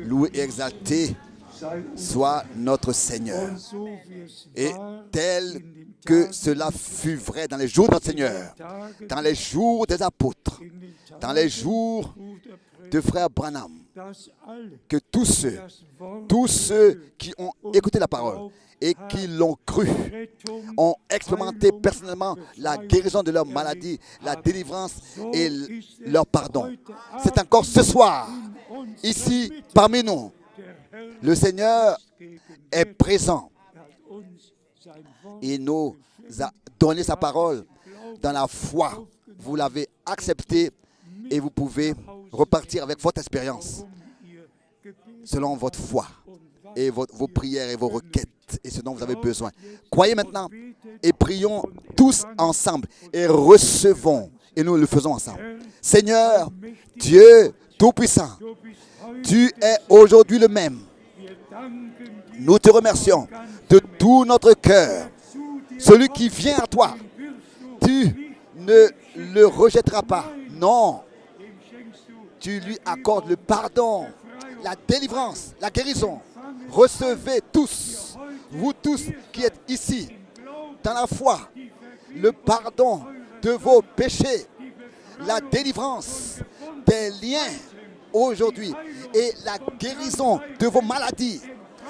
Loué et exalté soit notre Seigneur. Et tel que cela fut vrai dans les jours de notre Seigneur, dans les jours des apôtres, dans les jours de frère Branham, que tous ceux qui ont écouté la parole et qui l'ont cru ont expérimenté personnellement la guérison de leur maladie, la délivrance et leur pardon. C'est encore ce soir, ici, parmi nous. Le Seigneur est présent. Il nous a donné sa parole dans la foi. Vous l'avez accepté et vous pouvez repartir avec votre expérience selon votre foi et vos prières et vos requêtes et ce dont vous avez besoin. Croyez maintenant et prions tous ensemble et recevons et nous le faisons ensemble. Seigneur, Dieu Tout-Puissant, tu es aujourd'hui le même. Nous te remercions de tout notre cœur. Celui qui vient à toi, tu ne le rejetteras pas. Non, tu lui accordes le pardon, la délivrance, la guérison. Recevez tous, vous tous qui êtes ici, dans la foi, le pardon de vos péchés, la délivrance des liens aujourd'hui et la guérison de vos maladies.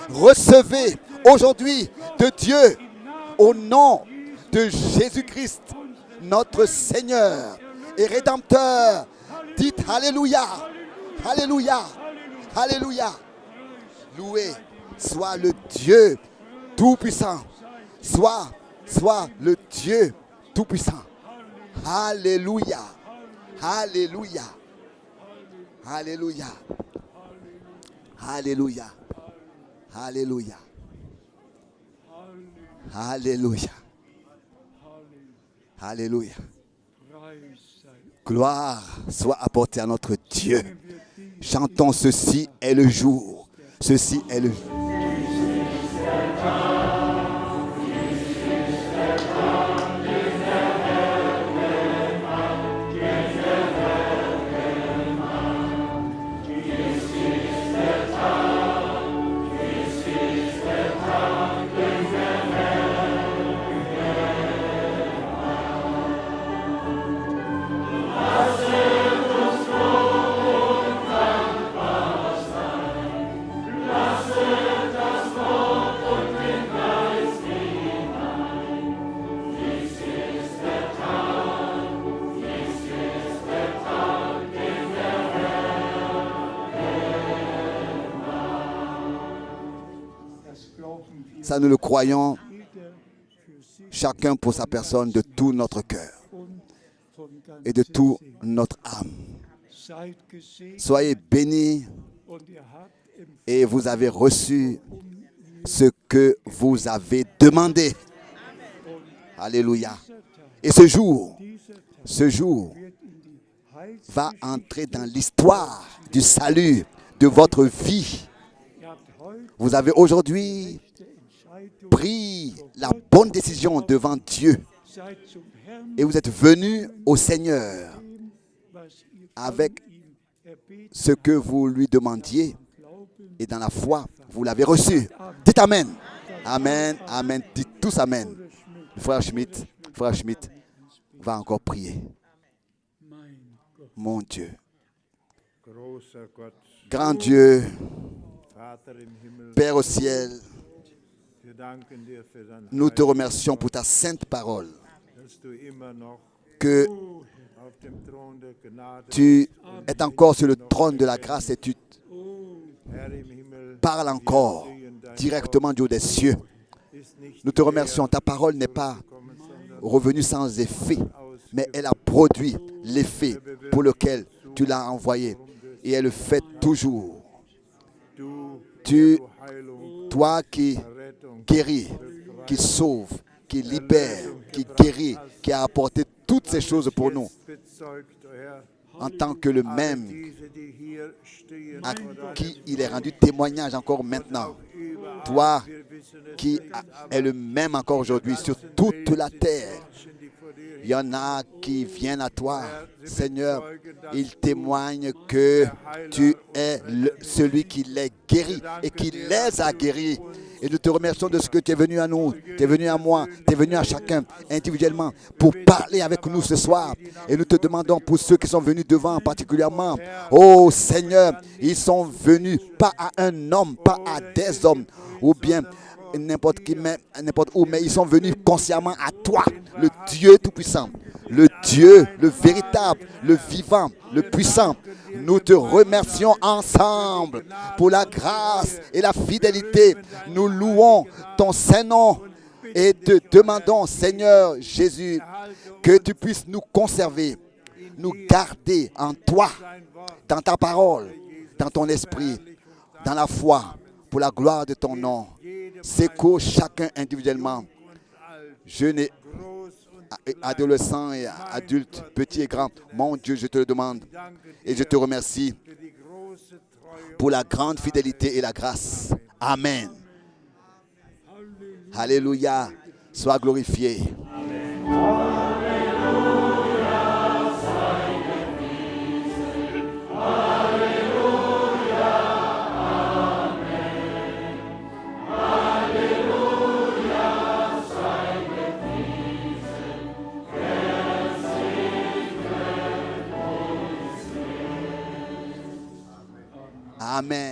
Recevez aujourd'hui de Dieu, au nom de Jésus-Christ, notre Seigneur et Rédempteur. Dites Alléluia, Alléluia, Alléluia. Loué soit le Dieu Tout-Puissant. Soit le Dieu Tout-Puissant. Alléluia, Alléluia, Alléluia, Alléluia, Alléluia, Alléluia, Alléluia. Gloire soit apportée à notre Dieu. Chantons, ceci est le jour. Ceci est le jour. Ça, nous le croyons, chacun pour sa personne, de tout notre cœur et de toute notre âme. Soyez bénis et vous avez reçu ce que vous avez demandé. Alléluia. Et ce jour va entrer dans l'histoire du salut de votre vie. Vous avez aujourd'hui pris la bonne décision devant Dieu et vous êtes venus au Seigneur avec ce que vous lui demandiez et dans la foi, vous l'avez reçu. Dites Amen. Amen, Amen. Dites tous Amen. Le frère Schmidt va encore prier. Mon Dieu. Großer Gott, Grand Dieu, Vater im Himmel, Père au ciel, wir danken dir für dein nous te Heil, remercions pour ta sainte parole, dass du immer noch que auf dem Thron der Gnade tu es encore sur le trône de la grâce et tu Herr im Himmel, parles encore directement du haut des cieux. ist nicht Nous te remercions. Ta parole n'est pas revenue sans effet, mais elle a produit l'effet pour lequel tu l'as envoyée. Et elle le fait toujours. du, Tu, du Heilung, toi qui Rettung, guéris, qui sauve, qui libère, qui guérit, qui a apporté toutes ces choses pour nous, bezeugt, o Herr, en tant que le même diese, die hier stehen, à oder qui il est rendu témoignage encore maintenant. Toi wir wissen es, qui est le même encore aujourd'hui sur toute la terre. Menschen, die vor dir Il y en a qui viennent à toi, Seigneur. Ils témoignent que tu es celui qui les guérit et qui les a guéris. Et nous te remercions de ce que tu es venu à nous, tu es venu à moi, tu es venu à chacun individuellement pour parler avec nous ce soir. Et nous te demandons pour ceux qui sont venus devant particulièrement, oh Seigneur, ils sont venus pas à un homme, pas à des hommes, ou bien n'importe qui, mais n'importe où, mais ils sont venus consciemment à toi, le Dieu Tout-Puissant, le Dieu, le véritable, le vivant, le puissant. Nous te remercions ensemble pour la grâce et la fidélité. Nous louons ton Saint-Nom et te demandons, Seigneur Jésus, que tu puisses nous conserver, nous garder en toi, dans ta parole, dans ton esprit, dans la foi, pour la gloire de ton nom. Secours chacun individuellement, jeunes et adolescents et adultes, petits et grands. Mon Dieu, je te le demande et je te remercie pour la grande fidélité et la grâce. Amen. Alléluia. Sois glorifié. Amen.